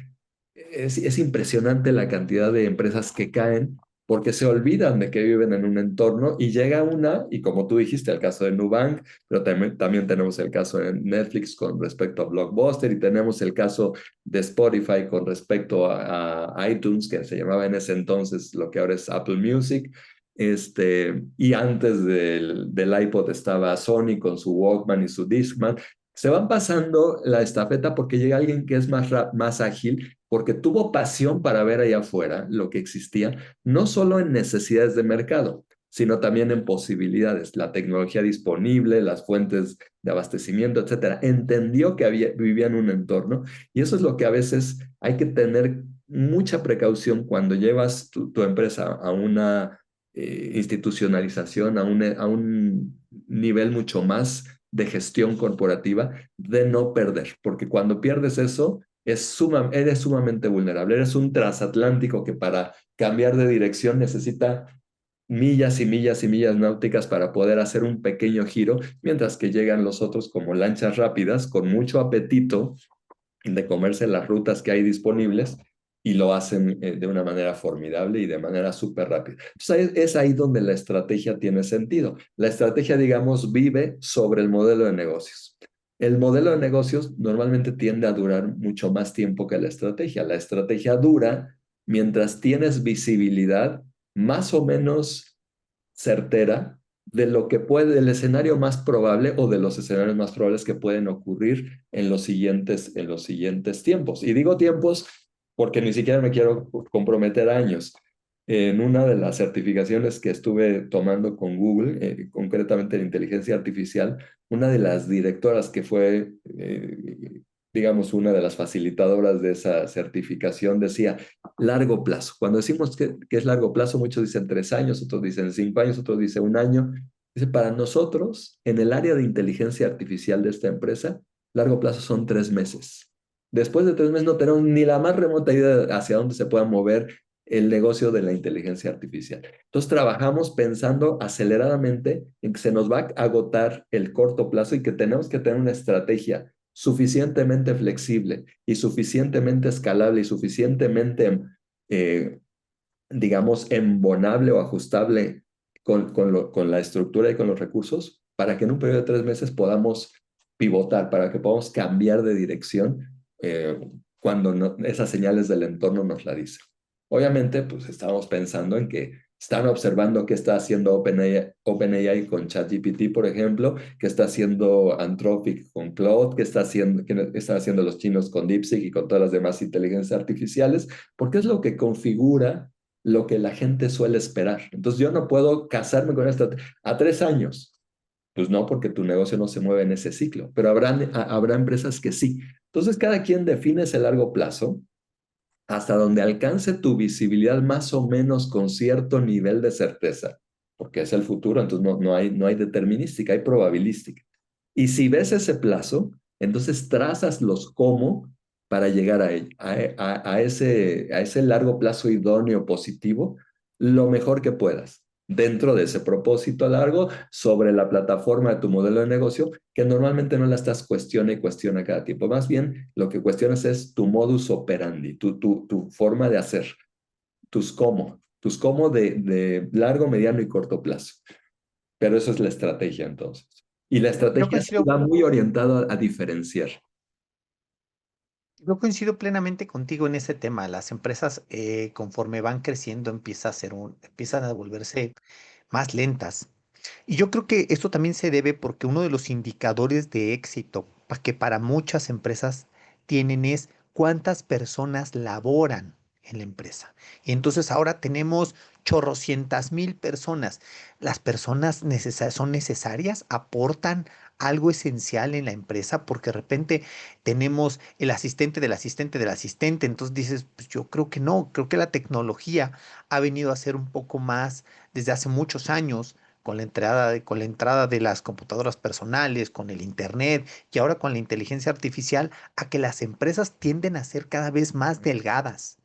es impresionante la cantidad de empresas que caen porque se olvidan de que viven en un entorno y llega una, y como tú dijiste, el caso de Nubank, pero también tenemos el caso de Netflix con respecto a Blockbuster y tenemos el caso de Spotify con respecto a iTunes, que se llamaba en ese entonces lo que ahora es Apple Music. Y antes del iPod estaba Sony con su Walkman y su Discman. Se van pasando la estafeta porque llega alguien que es más ágil, porque tuvo pasión para ver allá afuera lo que existía, no solo en necesidades de mercado, sino también en posibilidades, la tecnología disponible, las fuentes de abastecimiento, etcétera. Entendió que vivía en un entorno y eso es lo que a veces hay que tener mucha precaución cuando llevas tu empresa a una institucionalización, a un nivel mucho más de gestión corporativa, de no perder, porque cuando pierdes eso, eres sumamente vulnerable. Eres un transatlántico que para cambiar de dirección necesita millas y millas y millas náuticas para poder hacer un pequeño giro, mientras que llegan los otros como lanchas rápidas con mucho apetito de comerse las rutas que hay disponibles y lo hacen de una manera formidable y de manera súper rápida. Entonces es ahí donde la estrategia tiene sentido. La estrategia, digamos, vive sobre el modelo de negocios. El modelo de negocios normalmente tiende a durar mucho más tiempo que la estrategia. La estrategia dura mientras tienes visibilidad más o menos certera de lo que puede, del escenario más probable o de los escenarios más probables que pueden ocurrir en los siguientes tiempos. Y digo tiempos porque ni siquiera me quiero comprometer a años. En una de las certificaciones que estuve tomando con Google, concretamente en inteligencia artificial, una de las directoras que fue, digamos, una de las facilitadoras de esa certificación decía, largo plazo. Cuando decimos que es largo plazo, muchos dicen 3 años, otros dicen 5 años, otros dicen un año. Dice, para nosotros, en el área de inteligencia artificial de esta empresa, largo plazo son 3 meses. Después de 3 meses no tenemos ni la más remota idea hacia dónde se pueda mover el negocio de la inteligencia artificial. Entonces trabajamos pensando aceleradamente en que se nos va a agotar el corto plazo y que tenemos que tener una estrategia suficientemente flexible y suficientemente escalable y suficientemente, eh, digamos, embonable o ajustable con la estructura y con los recursos para que en un periodo de 3 meses podamos pivotar, para que podamos cambiar de dirección cuando esas señales del entorno nos la dicen. Obviamente, pues estamos pensando en que están observando qué está haciendo OpenAI con ChatGPT, por ejemplo, qué está haciendo Anthropic con Claude, qué están haciendo los chinos con DeepSeek y con todas las demás inteligencias artificiales, porque es lo que configura lo que la gente suele esperar. Entonces yo no puedo casarme con esta a 3 años. Pues no, porque tu negocio no se mueve en ese ciclo, pero habrá empresas que sí. Entonces cada quien define ese largo plazo hasta donde alcance tu visibilidad más o menos con cierto nivel de certeza. porque es el futuro, entonces no hay determinística, hay probabilística. Y si ves ese plazo, entonces trazas los cómo para llegar a ese largo plazo idóneo positivo lo mejor que puedas dentro de ese propósito largo sobre la plataforma de tu modelo de negocio, que normalmente no la estás cuestiona y cuestiona cada tiempo. Más bien, lo que cuestionas es tu modus operandi, tu forma de hacer, tus cómo de largo, mediano y corto plazo. Pero eso es la estrategia entonces. Y la Yo estrategia sí coincido, va muy orientada a diferenciar. yo coincido plenamente contigo en ese tema. Las empresas, conforme van creciendo, empiezan a volverse más lentas. Y yo creo que esto también se debe porque uno de los indicadores de éxito que para muchas empresas tienen es cuántas personas laboran en la empresa. Y entonces ahora tenemos chorrocientas mil personas. ¿Las personas son necesarias? ¿Aportan algo esencial en la empresa? Porque de repente tenemos el asistente del asistente del asistente. Entonces dices, pues yo creo que no, creo que la tecnología ha venido a ser un poco más desde hace muchos años con la entrada de las computadoras personales, con el internet y ahora con la inteligencia artificial, a que las empresas tienden a ser cada vez más delgadas.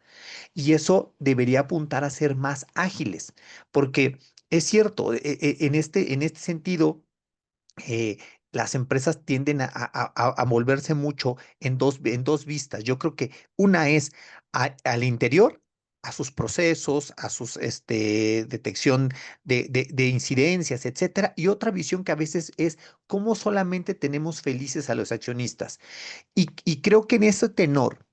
Y eso debería apuntar a ser más ágiles, porque es cierto, en este sentido, eh, las empresas tienden a volverse mucho en dos vistas. Yo creo que una es al interior, a sus procesos, a sus detección de incidencias, etcétera, y otra visión que a veces es cómo solamente tenemos felices a los accionistas. Y creo que en ese tenor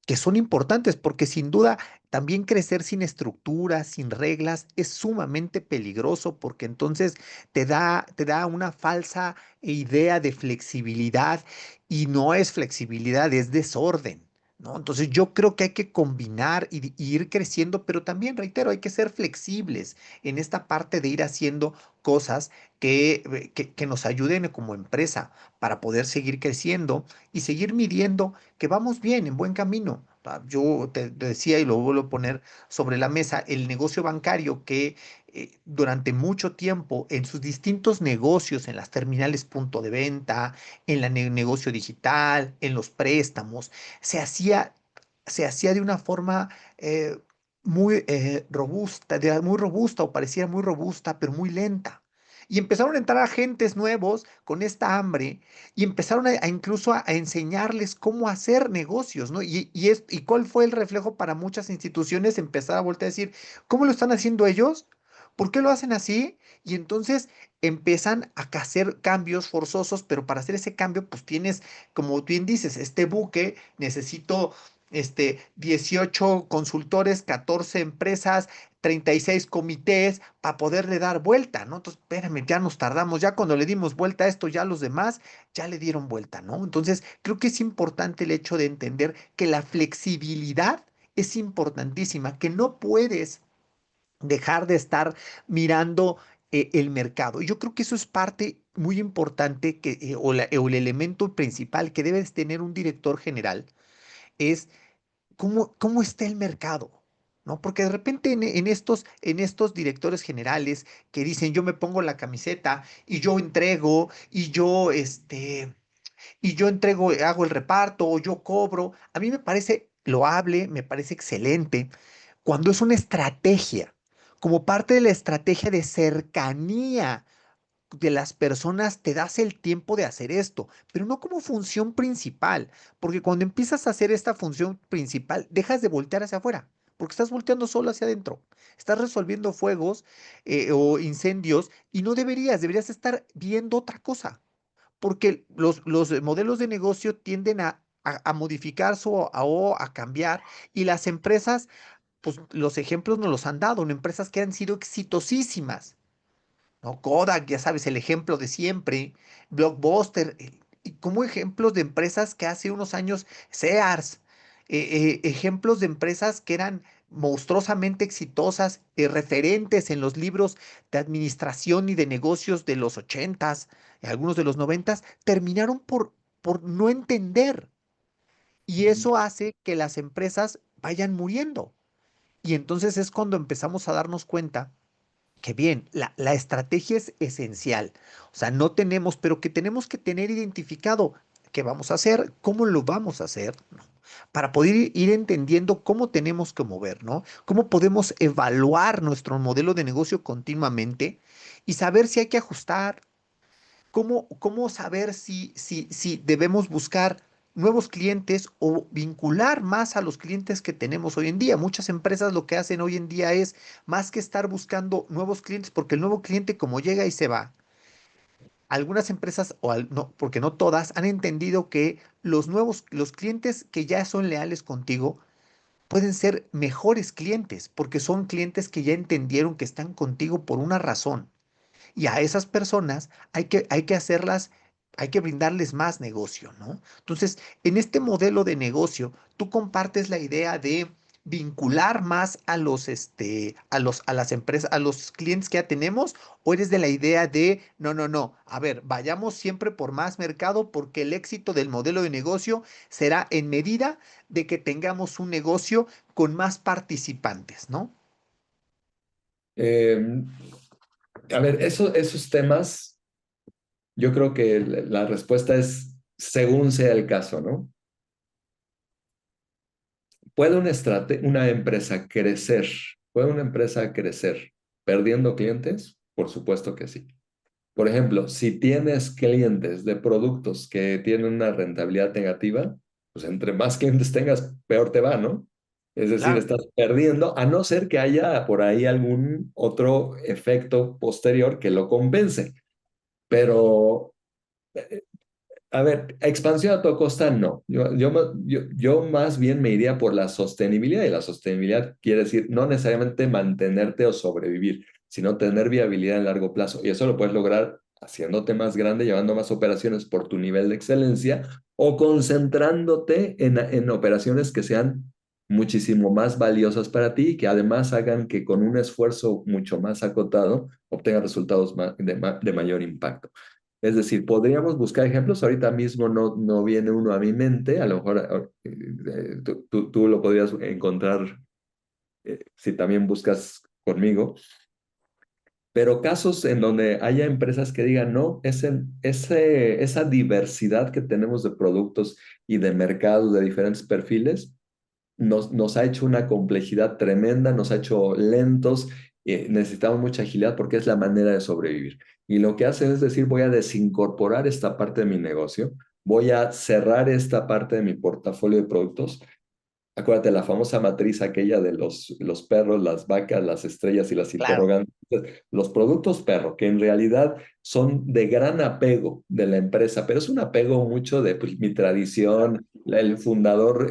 que son importantes porque sin duda también crecer sin estructuras, sin reglas, es sumamente peligroso porque entonces te da una falsa idea de flexibilidad y no es flexibilidad, es desorden. ¿No? Entonces yo creo que hay que combinar y ir creciendo, pero también, reitero, hay que ser flexibles en esta parte de ir haciendo cosas que nos ayuden como empresa para poder seguir creciendo y seguir midiendo que vamos bien, en buen camino. Yo te decía y lo vuelvo a poner sobre la mesa, el negocio bancario que durante mucho tiempo en sus distintos negocios, en las terminales punto de venta, en el negocio digital, en los préstamos, se hacía, se hacía de una forma muy robusta, muy robusta o parecía muy robusta, pero muy lenta. Y empezaron a entrar agentes nuevos con esta hambre y empezaron incluso a enseñarles cómo hacer negocios, ¿no? ¿Y cuál fue el reflejo para muchas instituciones? Empezar a voltear a decir, ¿cómo lo están haciendo ellos? ¿Por qué lo hacen así? Y entonces empiezan a hacer cambios forzosos, pero para hacer ese cambio, pues tienes, como bien dices, este buque, necesito 18 consultores, 14 empresas, 36 comités para poderle dar vuelta, ¿no? Entonces, espérame, ya nos tardamos, ya cuando le dimos vuelta a esto, ya los demás ya le dieron vuelta, ¿no? Entonces, creo que es importante el hecho de entender que la flexibilidad es importantísima, que no puedes dejar de estar mirando el mercado. Y yo creo que eso es parte muy importante o el elemento principal que debes tener un director general, es cómo está el mercado. ¿No? Porque de repente en estos directores generales que dicen yo me pongo la camiseta y yo entrego y yo entrego, hago el reparto o yo cobro. A mí me parece loable, me parece excelente cuando es una estrategia, como parte de la estrategia de cercanía de las personas, te das el tiempo de hacer esto, pero no como función principal, porque cuando empiezas a hacer esta función principal, dejas de voltear hacia afuera. Porque estás volteando solo hacia adentro, estás resolviendo fuegos o incendios y no deberías estar viendo otra cosa porque los modelos de negocio tienden a modificarse o a cambiar y las empresas, pues los ejemplos nos los han dado, en empresas que han sido exitosísimas, ¿no? Kodak, ya sabes, el ejemplo de siempre, Blockbuster, y como ejemplos de empresas que hace unos años, Sears, ejemplos de empresas que eran monstruosamente exitosas, referentes en los libros de administración y de negocios de los ochentas, algunos de los noventas, terminaron por no entender. Y eso hace que las empresas vayan muriendo. Y entonces es cuando empezamos a darnos cuenta Que bien, la estrategia es esencial. O sea, no tenemos, pero que tenemos que tener identificado qué vamos a hacer, cómo lo vamos a hacer, ¿no? Para poder ir entendiendo cómo tenemos que mover, ¿no? Cómo podemos evaluar nuestro modelo de negocio continuamente y saber si hay que ajustar, cómo saber si debemos buscar nuevos clientes o vincular más a los clientes que tenemos hoy en día. Muchas empresas lo que hacen hoy en día es más que estar buscando nuevos clientes, porque el nuevo cliente como llega y se va, algunas empresas, no, porque no todas, han entendido que los clientes que ya son leales contigo, pueden ser mejores clientes, porque son clientes que ya entendieron que están contigo por una razón. Y a esas personas hay que hacerlas, hay que brindarles más negocio, ¿no? Entonces, en este modelo de negocio, tú compartes la idea de vincular más a las empresas, a los clientes que ya tenemos, o eres de la idea de, no, no, no, a ver, vayamos siempre por más mercado porque el éxito del modelo de negocio será en medida de que tengamos un negocio con más participantes, ¿no? Eh, a ver, esos temas, yo creo que la respuesta es según sea el caso, ¿no? ¿Puede una empresa crecer? ¿Puede una empresa crecer perdiendo clientes? Por supuesto que sí. Por ejemplo, si tienes clientes de productos que tienen una rentabilidad negativa, pues entre más clientes tengas, peor te va, ¿no? Es decir, Claro. estás perdiendo, a no ser que haya por ahí algún otro efecto posterior que lo compense. Pero a ver, expansión a toda costa, no. Yo más bien me iría por la sostenibilidad, y la sostenibilidad quiere decir no necesariamente mantenerte o sobrevivir, sino tener viabilidad en largo plazo. Y eso lo puedes lograr haciéndote más grande, llevando más operaciones por tu nivel de excelencia o concentrándote en operaciones que sean muchísimo más valiosas para ti y que además hagan que con un esfuerzo mucho más acotado obtengas resultados de mayor impacto. Es decir, podríamos buscar ejemplos, ahorita mismo no viene uno a mi mente, a lo mejor tú lo podrías encontrar si también buscas conmigo, pero casos en donde haya empresas que digan, no, esa diversidad que tenemos de productos y de mercados de diferentes perfiles nos ha hecho una complejidad tremenda, nos ha hecho lentos, necesitamos mucha agilidad porque es la manera de sobrevivir. Y lo que hace es decir, voy a desincorporar esta parte de mi negocio, voy a cerrar esta parte de mi portafolio de productos. Acuérdate, la famosa matriz aquella de los perros, las vacas, las estrellas y las Claro, interrogantes. Los productos perro, que en realidad son de gran apego de la empresa, pero es un apego mucho de pues, mi tradición, el fundador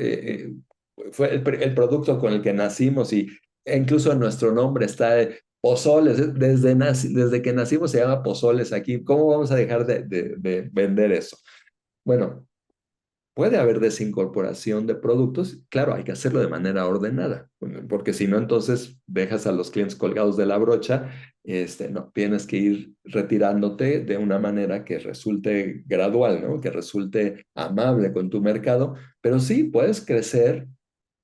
fue el producto con el que nacimos y e incluso nuestro nombre está Pozoles, desde que nacimos se llama Pozoles aquí. ¿Cómo vamos a dejar de vender eso? Bueno, puede haber desincorporación de productos, claro, hay que hacerlo de manera ordenada, porque si no, entonces dejas a los clientes colgados de la brocha, no, tienes que ir retirándote de una manera que resulte gradual, ¿no? Que resulte amable con tu mercado, pero sí puedes crecer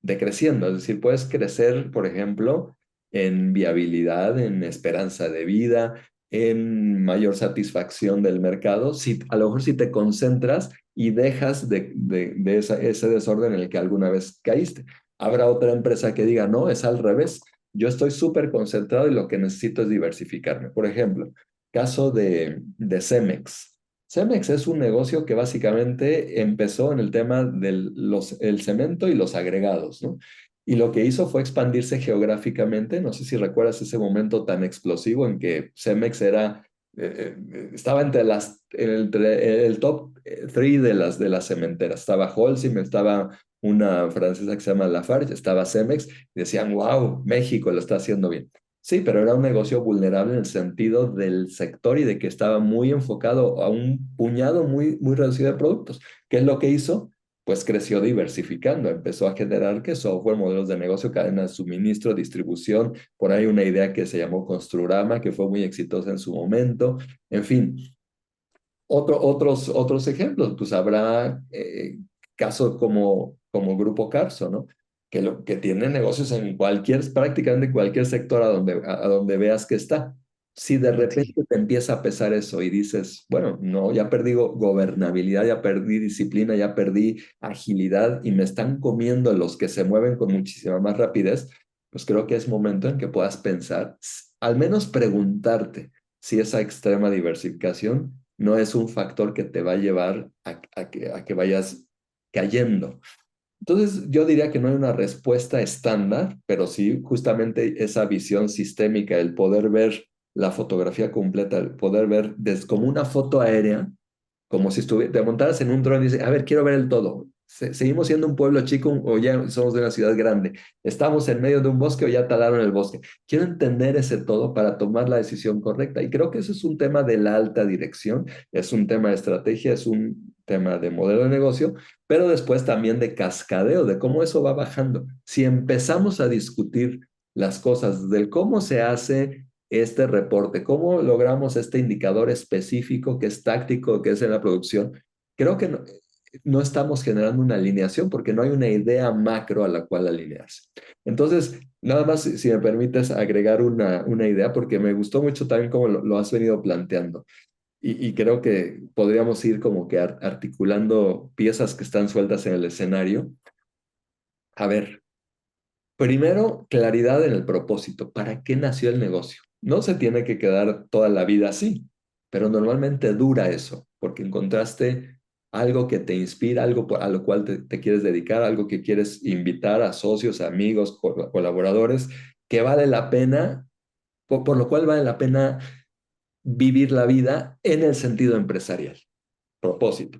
decreciendo, es decir, puedes crecer, por ejemplo, en viabilidad, en esperanza de vida, en mayor satisfacción del mercado, si, a lo mejor si te concentras y dejas ese desorden en el que alguna vez caíste. Habrá otra empresa que diga, no, es al revés, yo estoy súper concentrado y lo que necesito es diversificarme. Por ejemplo, caso de Cemex. Cemex es un negocio que básicamente empezó en el tema del el cemento y los agregados, ¿no? Y lo que hizo fue expandirse geográficamente. No sé si recuerdas ese momento tan explosivo en que Cemex estaba entre el top 3 de las cementeras. Estaba Holcim, estaba una francesa que se llama Lafarge, estaba Cemex, y decían, wow, México lo está haciendo bien. Sí, pero era un negocio vulnerable en el sentido del sector y de que estaba muy enfocado a un puñado muy, muy reducido de productos. ¿Qué es lo que hizo? Pues creció diversificando, empezó a generar que software, modelos de negocio, cadena de suministro, distribución, por ahí una idea que se llamó Construrama, que fue muy exitosa en su momento. En fin, otros ejemplos, pues habrá casos como Grupo Carso, ¿no? que tiene negocios en prácticamente cualquier sector a donde veas que está. Si de Sí, repente te empieza a pesar eso y dices, bueno, no, ya perdí gobernabilidad, ya perdí disciplina, ya perdí agilidad y me están comiendo los que se mueven con muchísima más rapidez, pues creo que es momento en que puedas pensar, al menos preguntarte si esa extrema diversificación no es un factor que te va a llevar a que vayas cayendo. Entonces, yo diría que no hay una respuesta estándar, pero sí justamente esa visión sistémica, el poder ver la fotografía completa, el poder ver como una foto aérea, como si te montaras en un dron y dices, a ver, quiero ver el todo. ¿Seguimos siendo un pueblo chico o ya somos de una ciudad grande? ¿Estamos en medio de un bosque o ya talaron el bosque? Quiero entender ese todo para tomar la decisión correcta. Y creo que eso es un tema de la alta dirección, es un tema de estrategia, es un tema de modelo de negocio, pero después también de cascadeo, de cómo eso va bajando. Si empezamos a discutir las cosas del cómo se hace este reporte, cómo logramos este indicador específico que es táctico, que es en la producción, creo que no estamos generando una alineación porque no hay una idea macro a la cual alinearse. Entonces, nada más, si me permites agregar una idea, porque me gustó mucho también cómo lo has venido planteando. Y creo que podríamos ir como que articulando piezas que están sueltas en el escenario. A ver, primero, claridad en el propósito. ¿Para qué nació el negocio? No se tiene que quedar toda la vida así, pero normalmente dura eso, porque encontraste algo que te inspira, algo a lo cual te quieres dedicar, algo que quieres invitar a socios, amigos, colaboradores, que vale la pena, por lo cual vale la pena vivir la vida en el sentido empresarial. Propósito.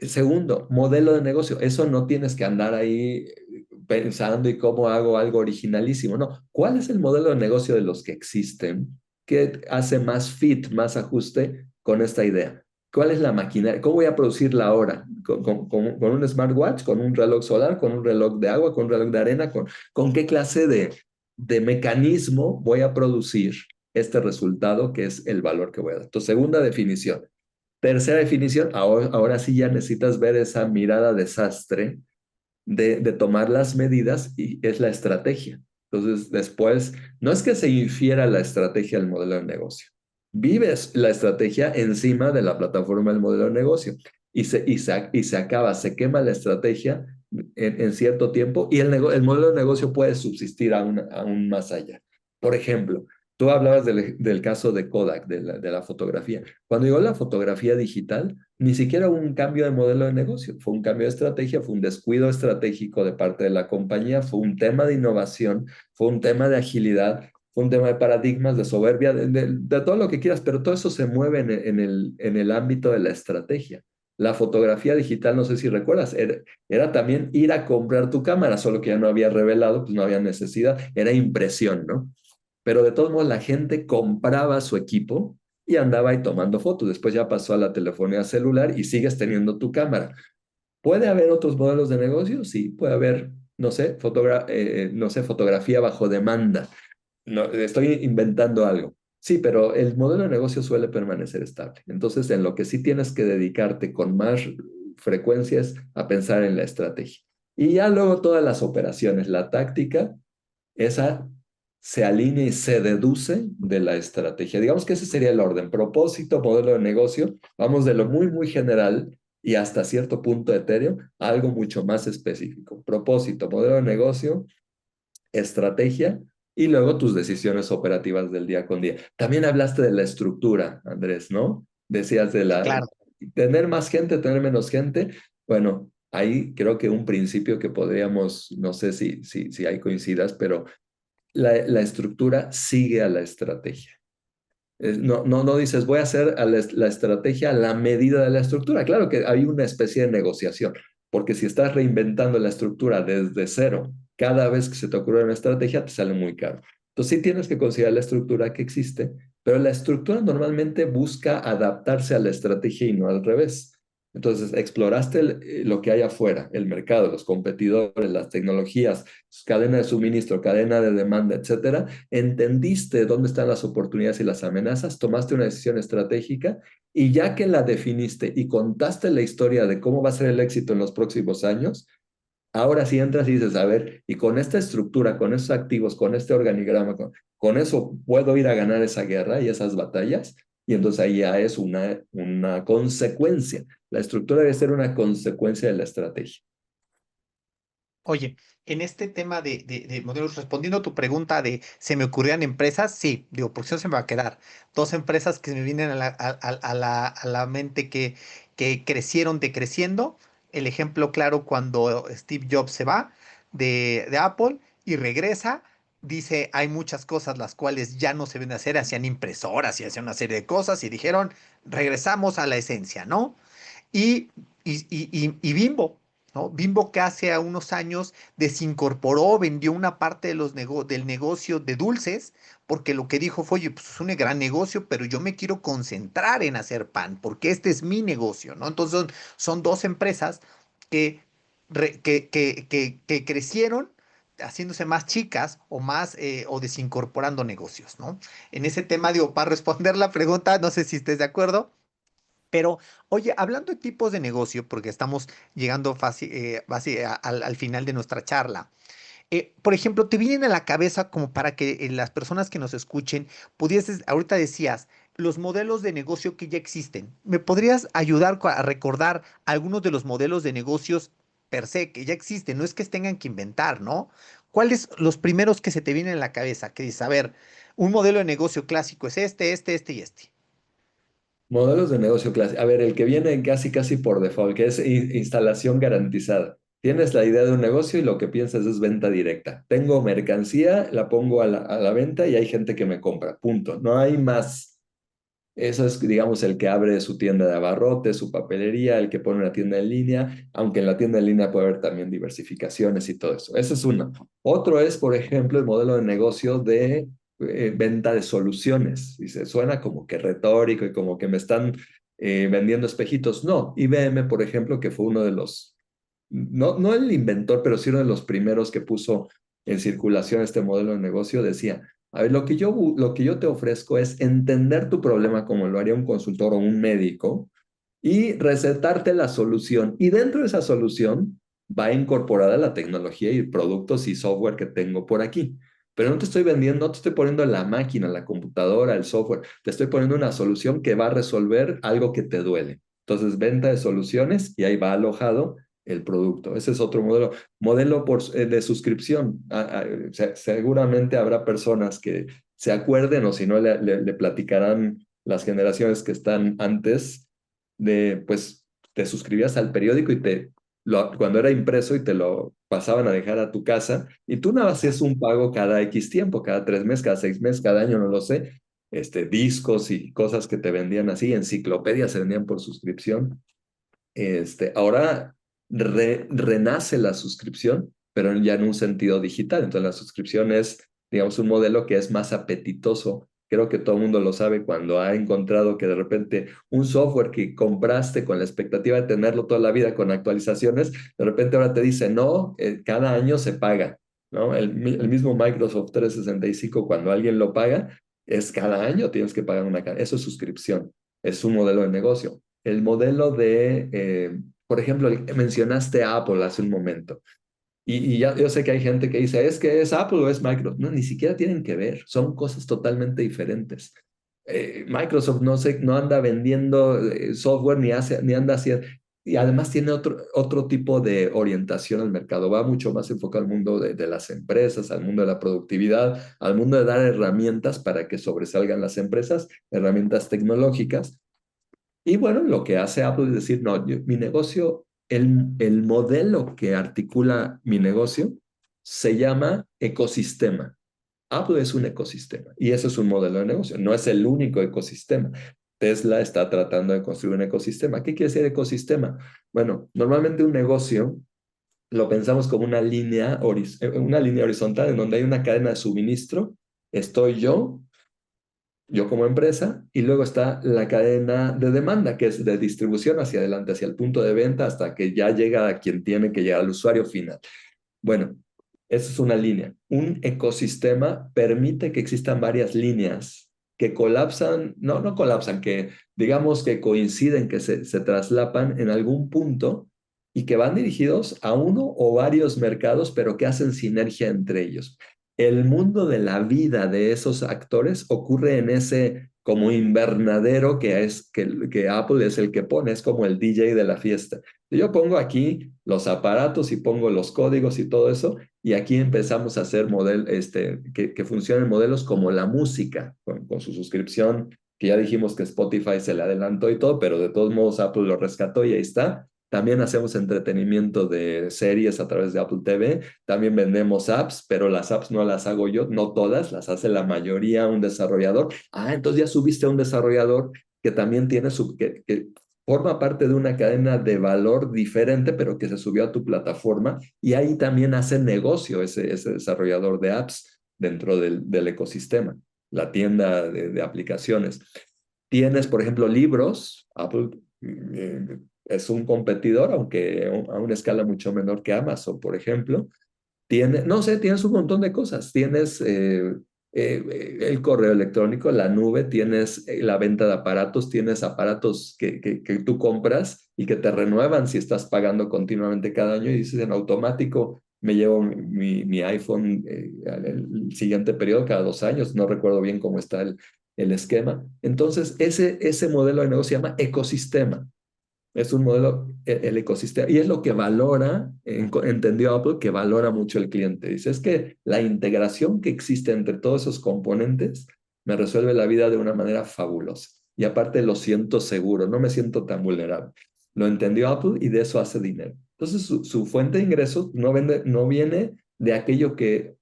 Segundo, modelo de negocio. Eso no tienes que andar ahí pensando y cómo hago algo originalísimo. No, ¿cuál es el modelo de negocio de los que existen que hace más fit, más ajuste con esta idea? ¿Cuál es la maquinaria? ¿Cómo voy a producir la hora? ¿Con un smartwatch? ¿Con un reloj solar? ¿Con un reloj de agua? ¿Con un reloj de arena? ¿Con qué clase de mecanismo voy a producir este resultado que es el valor que voy a dar? Entonces, segunda definición. Tercera definición, ahora sí ya necesitas ver esa mirada desastre de tomar las medidas y es la estrategia. Entonces, después, no es que se infiera la estrategia del modelo de negocio. Vives la estrategia encima de la plataforma del modelo de negocio y se acaba, se quema la estrategia en cierto tiempo y el modelo de negocio puede subsistir aún más allá. Por ejemplo, tú hablabas del caso de Kodak, de la fotografía. Cuando llegó la fotografía digital, ni siquiera hubo un cambio de modelo de negocio, fue un cambio de estrategia, fue un descuido estratégico de parte de la compañía, fue un tema de innovación, fue un tema de agilidad, fue un tema de paradigmas, de soberbia, de todo lo que quieras, pero todo eso se mueve en el ámbito de la estrategia. La fotografía digital, no sé si recuerdas, era también ir a comprar tu cámara, solo que ya no había revelado, pues no había necesidad, era impresión, ¿no? Pero de todos modos la gente compraba su equipo y andaba ahí tomando fotos. Después ya pasó a la telefonía celular y sigues teniendo tu cámara. ¿Puede haber otros modelos de negocio? Sí, puede haber, no sé, fotografía bajo demanda. No, estoy inventando algo. Sí, pero el modelo de negocio suele permanecer estable. Entonces, en lo que sí tienes que dedicarte con más frecuencia es a pensar en la estrategia. Y ya luego todas las operaciones, la táctica, esa se alinea y se deduce de la estrategia. Digamos que ese sería el orden: propósito, modelo de negocio. Vamos de lo muy, muy general y hasta cierto punto etéreo a algo mucho más específico. Propósito, modelo de negocio, estrategia y luego tus decisiones operativas del día con día. También hablaste de la estructura, Andrés, ¿no? Decías de claro. tener más gente, tener menos gente. Bueno, ahí creo que un principio que podríamos, no sé si hay coincidas, pero la estructura sigue a la estrategia. No dices, voy a hacer la estrategia a la medida de la estructura. Claro que hay una especie de negociación, porque si estás reinventando la estructura desde cero, cada vez que se te ocurre una estrategia, te sale muy caro. Entonces sí tienes que considerar la estructura que existe, pero la estructura normalmente busca adaptarse a la estrategia y no al revés. Entonces, exploraste lo que hay afuera, el mercado, los competidores, las tecnologías, cadena de suministro, cadena de demanda, etcétera. Entendiste dónde están las oportunidades y las amenazas, tomaste una decisión estratégica y ya que la definiste y contaste la historia de cómo va a ser el éxito en los próximos años, Ahora sí entras y dices, a ver, y con esta estructura, con esos activos, con este organigrama, con eso puedo ir a ganar esa guerra y esas batallas. Y entonces ahí ya es una consecuencia. La estructura debe ser una consecuencia de la estrategia. Oye, en este tema de modelos, respondiendo a tu pregunta de ¿se me ocurrían empresas? Sí, digo, por si no se me va a quedar. Dos empresas que me vienen a la mente que crecieron decreciendo. El ejemplo claro cuando Steve Jobs se va de Apple y regresa, dice, hay muchas cosas las cuales ya no se ven hacer, hacían impresoras y hacían una serie de cosas y dijeron, regresamos a la esencia, ¿no? Y, y Bimbo, ¿no? Bimbo que hace a unos años desincorporó, vendió una parte de del negocio de dulces, porque lo que dijo fue, oye, pues es un gran negocio, pero yo me quiero concentrar en hacer pan, porque este es mi negocio, ¿no? Entonces son dos empresas que, que crecieron haciéndose más chicas o más o desincorporando negocios, ¿no? En ese tema, digo, para responder la pregunta, no sé si estés de acuerdo, pero, oye, hablando de tipos de negocio, porque estamos llegando al final de nuestra charla, por ejemplo, ¿te vienen a la cabeza como para que las personas que nos escuchen pudieses, ahorita decías, los modelos de negocio que ya existen? ¿Me podrías ayudar a recordar algunos de los modelos de negocios per se que ya existen? No es que tengan que inventar, ¿no? ¿Cuáles los primeros que se te vienen a la cabeza? Que dices, a ver, un modelo de negocio clásico es este y este. Modelos de negocio clásico. A ver, el que viene casi, casi por default, que es instalación garantizada. Tienes la idea de un negocio y lo que piensas es venta directa. Tengo mercancía, la pongo a la venta y hay gente que me compra. Punto. No hay más. Eso es, digamos, el que abre su tienda de abarrotes, su papelería, el que pone una tienda en línea, aunque en la tienda en línea puede haber también diversificaciones y todo eso. Ese es uno. Otro es, por ejemplo, el modelo de negocio de venta de soluciones. Y se suena como que retórico y como que me están vendiendo espejitos. No, IBM, por ejemplo, que fue uno de los, no el inventor, pero sí uno de los primeros que puso en circulación este modelo de negocio, decía, a ver, lo que yo te ofrezco es entender tu problema como lo haría un consultor o un médico y recetarte la solución. Y dentro de esa solución va incorporada la tecnología y productos y software que tengo por aquí. Pero no te estoy vendiendo, no te estoy poniendo la máquina, la computadora, el software. Te estoy poniendo una solución que va a resolver algo que te duele. Entonces, venta de soluciones y ahí va alojado el producto. Ese es otro modelo. Modelo de suscripción. Seguramente habrá personas que se acuerden o si no le platicarán las generaciones que están antes de, pues, te suscribías al periódico y cuando era impreso y te lo pasaban a dejar a tu casa y tú nada más hacías un pago cada X tiempo, cada 3 meses, cada 6 meses, cada año, no lo sé, discos y cosas que te vendían así, enciclopedias se vendían por suscripción. Ahora renace la suscripción, pero ya en un sentido digital. Entonces la suscripción es, digamos, un modelo que es más apetitoso. Creo que todo el mundo lo sabe cuando ha encontrado que de repente un software que compraste con la expectativa de tenerlo toda la vida con actualizaciones, de repente ahora te dice, no, cada año se paga, ¿no? El mismo Microsoft 365, cuando alguien lo paga, es cada año tienes que pagar eso es suscripción, es un modelo de negocio. El modelo por ejemplo, mencionaste Apple hace un momento. Y ya yo sé que hay gente que dice, es que es Apple o es Microsoft. No, ni siquiera tienen que ver. Son cosas totalmente diferentes. Microsoft no anda vendiendo software ni anda haciendo. Y además tiene otro tipo de orientación al mercado. Va mucho más enfocado al mundo de las empresas, al mundo de la productividad, al mundo de dar herramientas para que sobresalgan las empresas, herramientas tecnológicas. Y bueno, lo que hace Apple es decir, no, mi negocio, el modelo que articula mi negocio se llama ecosistema. Apple es un ecosistema y eso es un modelo de negocio, no es el único ecosistema. Tesla está tratando de construir un ecosistema. ¿Qué quiere decir ecosistema? Bueno, normalmente un negocio lo pensamos como una línea horizontal en donde hay una cadena de suministro. Estoy yo como empresa, y luego está la cadena de demanda, que es de distribución hacia adelante, hacia el punto de venta, hasta que ya llega a quien tiene que llegar al usuario final. Bueno, esa es una línea. Un ecosistema permite que existan varias líneas que colapsan, no colapsan, que digamos que coinciden, que se traslapan en algún punto y que van dirigidos a uno o varios mercados, pero que hacen sinergia entre ellos. El mundo de la vida de esos actores ocurre en ese como invernadero que Apple es el que pone, es como el DJ de la fiesta. Yo pongo aquí los aparatos y pongo los códigos y todo eso, y aquí empezamos a hacer que funcionen modelos como la música, con su suscripción, que ya dijimos que Spotify se le adelantó y todo, pero de todos modos Apple lo rescató y ahí está. También hacemos entretenimiento de series a través de Apple TV. También vendemos apps, pero las apps no las hago yo, no todas, las hace la mayoría un desarrollador. Ah, entonces ya subiste a un desarrollador que también tiene que forma parte de una cadena de valor diferente, pero que se subió a tu plataforma y ahí también hace negocio ese desarrollador de apps dentro del ecosistema, la tienda de aplicaciones. Tienes, por ejemplo, libros. Apple es un competidor, aunque a una escala mucho menor que Amazon, por ejemplo. No sé, tienes un montón de cosas. Tienes el correo electrónico, la nube, tienes la venta de aparatos, tienes aparatos que tú compras y que te renuevan si estás pagando continuamente cada año y dices en automático, me llevo mi iPhone el siguiente periodo cada 2 años, no recuerdo bien cómo está el esquema. Entonces, ese modelo de negocio se llama ecosistema. Es un modelo, el ecosistema, y es lo que valora, entendió Apple, que valora mucho el cliente. Dice, es que la integración que existe entre todos esos componentes me resuelve la vida de una manera fabulosa. Y aparte lo siento seguro, no me siento tan vulnerable. Lo entendió Apple y de eso hace dinero. Entonces su fuente de ingresos no viene de aquello que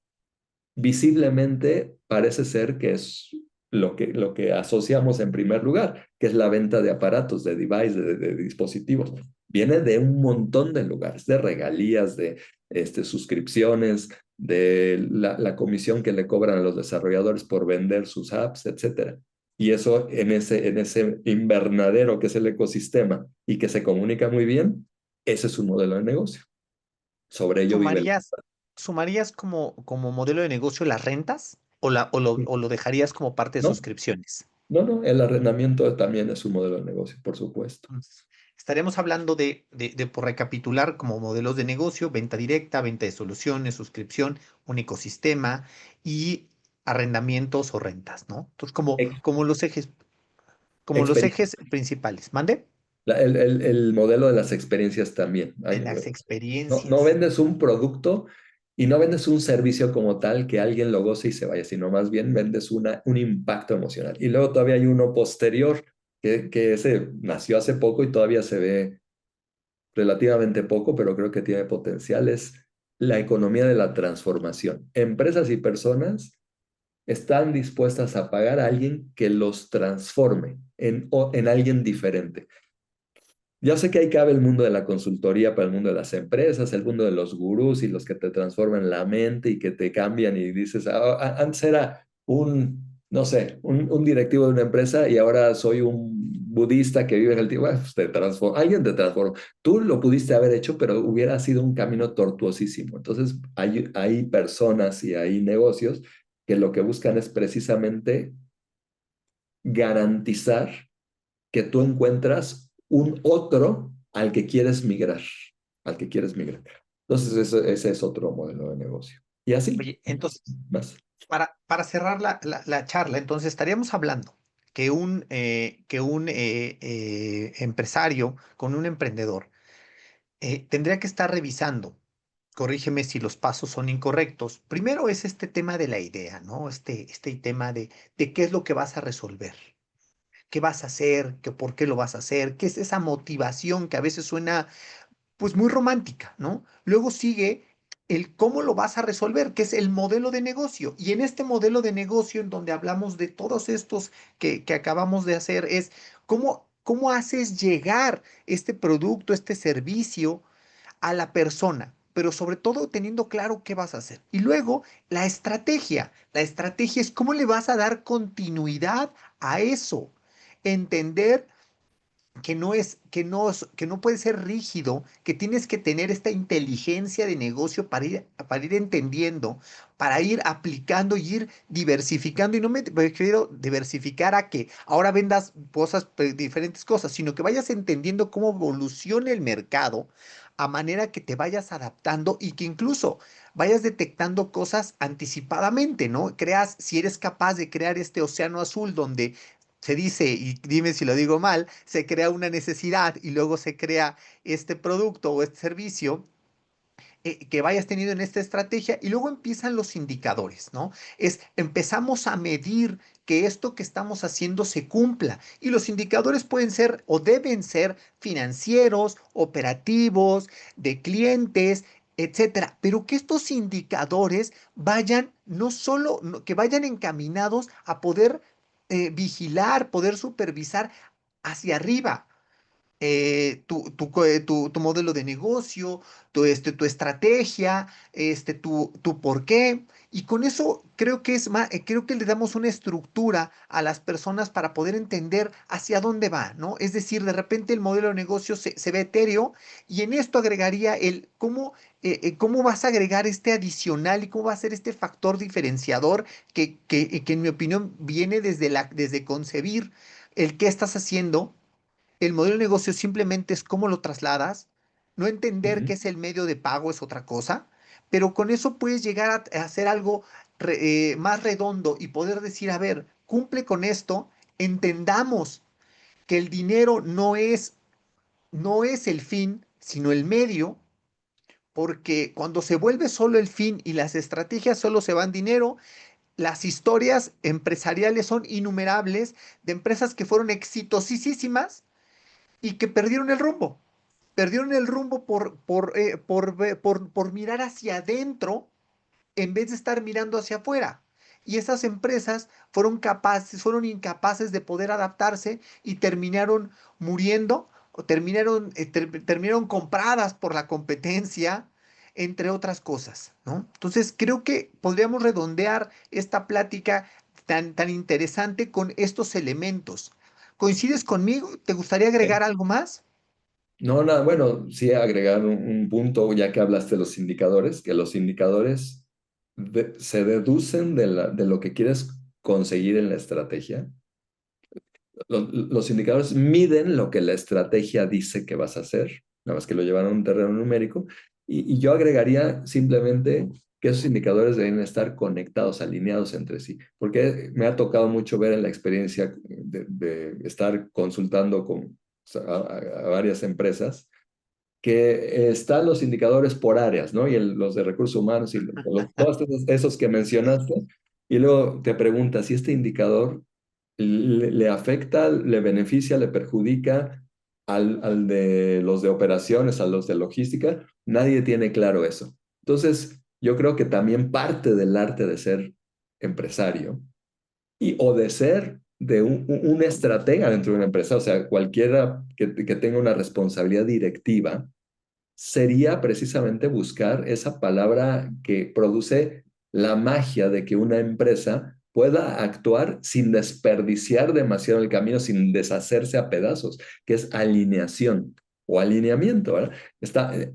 visiblemente parece ser que es lo que asociamos en primer lugar, que es la venta de aparatos, de devices, de dispositivos. Viene de un montón de lugares, de regalías, de suscripciones, de la comisión que le cobran a los desarrolladores por vender sus apps, etcétera. Y eso en ese invernadero que es el ecosistema y que se comunica muy bien, ese es un modelo de negocio. Sobre ello vive el... ¿Sumarías, sumarías como modelo de negocio las rentas o lo dejarías como parte de ¿No? suscripciones? No, no, el arrendamiento también es un modelo de negocio, por supuesto. Entonces, estaríamos hablando por recapitular, como modelos de negocio: venta directa, venta de soluciones, suscripción, un ecosistema y arrendamientos o rentas, ¿no? Entonces, Ex- como los experien- ejes principales. ¿Mande? el modelo de las experiencias también. De las No experiencias. vendes un producto y no vendes un servicio como tal que alguien lo goce y se vaya, sino más bien vendes un impacto emocional. Y luego todavía hay uno posterior que ese nació hace poco y todavía se ve relativamente poco, pero creo que tiene potencial, es la economía de la transformación. Empresas y personas están dispuestas a pagar a alguien que los transforme en alguien diferente. Yo sé que ahí cabe el mundo de la consultoría para el mundo de las empresas, el mundo de los gurús y los que te transforman la mente y que te cambian y dices, antes era no sé, un directivo de una empresa y ahora soy un budista que vive en el tiempo. Bueno, pues te transforma, alguien te transforma. Tú lo pudiste haber hecho, pero hubiera sido un camino tortuosísimo. Entonces, hay personas y hay negocios que lo que buscan es precisamente garantizar que tú encuentras un otro al que quieres migrar. Entonces, ese es otro modelo de negocio. Y así, Oye, entonces, más. para cerrar la charla, entonces estaríamos hablando que un empresario con un emprendedor tendría que estar revisando, corrígeme si los pasos son incorrectos. Primero es este tema de la idea, ¿no? Este tema de qué es lo que vas a resolver, qué vas a hacer, que por qué lo vas a hacer, qué es esa motivación que a veces suena pues muy romántica, ¿no? Luego sigue el cómo lo vas a resolver, que es el modelo de negocio. Y en este modelo de negocio, en donde hablamos de todos estos que acabamos de hacer, es cómo haces llegar este producto, este servicio a la persona, pero sobre todo teniendo claro qué vas a hacer. Y luego la estrategia. La estrategia es cómo le vas a dar continuidad a eso. Entender que no puede ser rígido, que tienes que tener esta inteligencia de negocio para ir entendiendo, para ir aplicando y ir diversificando. Y no me refiero diversificar a que ahora vendas cosas, diferentes cosas, sino que vayas entendiendo cómo evoluciona el mercado a manera que te vayas adaptando y que incluso vayas detectando cosas anticipadamente, ¿no? Creas, si eres capaz de crear este océano azul donde se dice, y dime si lo digo mal, se crea una necesidad y luego se crea este producto o este servicio que vayas teniendo en esta estrategia y luego empiezan los indicadores, ¿no? Empezamos a medir que esto que estamos haciendo se cumpla y los indicadores pueden ser o deben ser financieros, operativos, de clientes, etcétera, pero que estos indicadores vayan no solo, que vayan encaminados a poder vigilar, poder supervisar hacia arriba, tu modelo de negocio, tu estrategia, tu por qué. Y con eso creo que creo que le damos una estructura a las personas para poder entender hacia dónde va, ¿no? Es decir, de repente el modelo de negocio se ve etéreo y en esto agregaría cómo vas a agregar este adicional y cómo va a ser este factor diferenciador que en mi opinión viene desde concebir el qué estás haciendo. El modelo de negocio simplemente es cómo lo trasladas, no entender Ujú. qué es el medio de pago es otra cosa, pero con eso puedes llegar a hacer algo más redondo y poder decir, a ver, cumple con esto, entendamos que el dinero no es el fin, sino el medio, porque cuando se vuelve solo el fin y las estrategias solo se van dinero, las historias empresariales son innumerables de empresas que fueron exitosísimas y que perdieron el rumbo por mirar hacia adentro en vez de estar mirando hacia afuera. Y esas empresas fueron incapaces de poder adaptarse y terminaron muriendo o terminaron compradas por la competencia, entre otras cosas, ¿no? Entonces, creo que podríamos redondear esta plática tan interesante con estos elementos. ¿Coincides conmigo? ¿Te gustaría agregar algo más? No, nada, bueno, sí agregar un punto, ya que hablaste de los indicadores, que los indicadores se deducen de lo que quieres conseguir en la estrategia. Los indicadores miden lo que la estrategia dice que vas a hacer, nada más que lo llevan a un terreno numérico. Y yo agregaría simplemente que esos indicadores deben estar conectados, alineados entre sí, porque me ha tocado mucho ver en la experiencia de estar consultando con a varias empresas que están los indicadores por áreas, ¿no? Y los de recursos humanos y todos esos que mencionaste, y luego te preguntas si este indicador le afecta, le beneficia, le perjudica al de los de operaciones, a los de logística. Nadie tiene claro eso. Entonces, yo creo que también parte del arte de ser empresario o de ser de un estratega dentro de una empresa, o sea, cualquiera que tenga una responsabilidad directiva, sería precisamente buscar esa palabra que produce la magia de que una empresa pueda actuar sin desperdiciar demasiado el camino, sin deshacerse a pedazos, que es alineación o alineamiento, ¿verdad?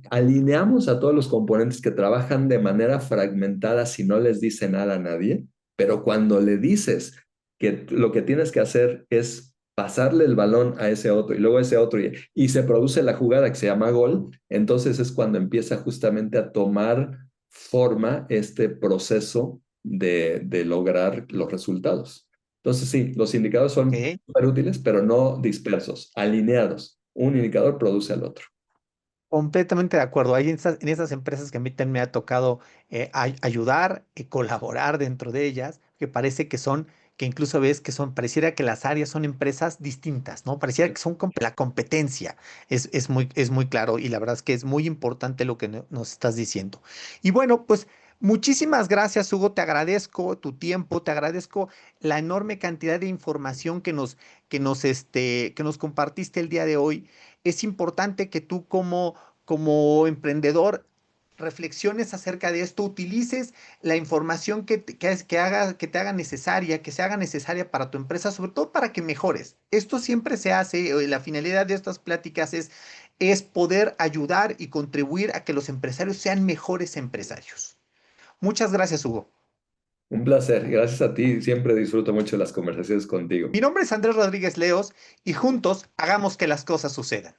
Alineamos a todos los componentes que trabajan de manera fragmentada si no les dice nada a nadie, pero cuando le dices que lo que tienes que hacer es pasarle el balón a ese otro y luego a ese otro y se produce la jugada que se llama gol, entonces es cuando empieza justamente a tomar forma este proceso de lograr los resultados. Entonces sí, los indicadores son Ok. súper útiles, pero no dispersos, alineados. Un indicador produce al otro. Completamente de acuerdo. Hay en esas empresas que a mí también me ha tocado ayudar y colaborar dentro de ellas, que parece que incluso ves que pareciera que las áreas son empresas distintas, ¿no? Pareciera que son la competencia. Es muy claro y la verdad es que es muy importante lo que nos estás diciendo. Y bueno, pues muchísimas gracias, Hugo. Te agradezco tu tiempo, te agradezco la enorme cantidad de información que nos compartiste el día de hoy. Es importante que tú como emprendedor reflexiones acerca de esto, utilices la información que te haga necesaria, que se haga necesaria para tu empresa, sobre todo para que mejores. Esto siempre se hace, la finalidad de estas pláticas es poder ayudar y contribuir a que los empresarios sean mejores empresarios. Muchas gracias, Hugo. Un placer, gracias a ti. Siempre disfruto mucho las conversaciones contigo. Mi nombre es Andrés Rodríguez Leos y juntos hagamos que las cosas sucedan.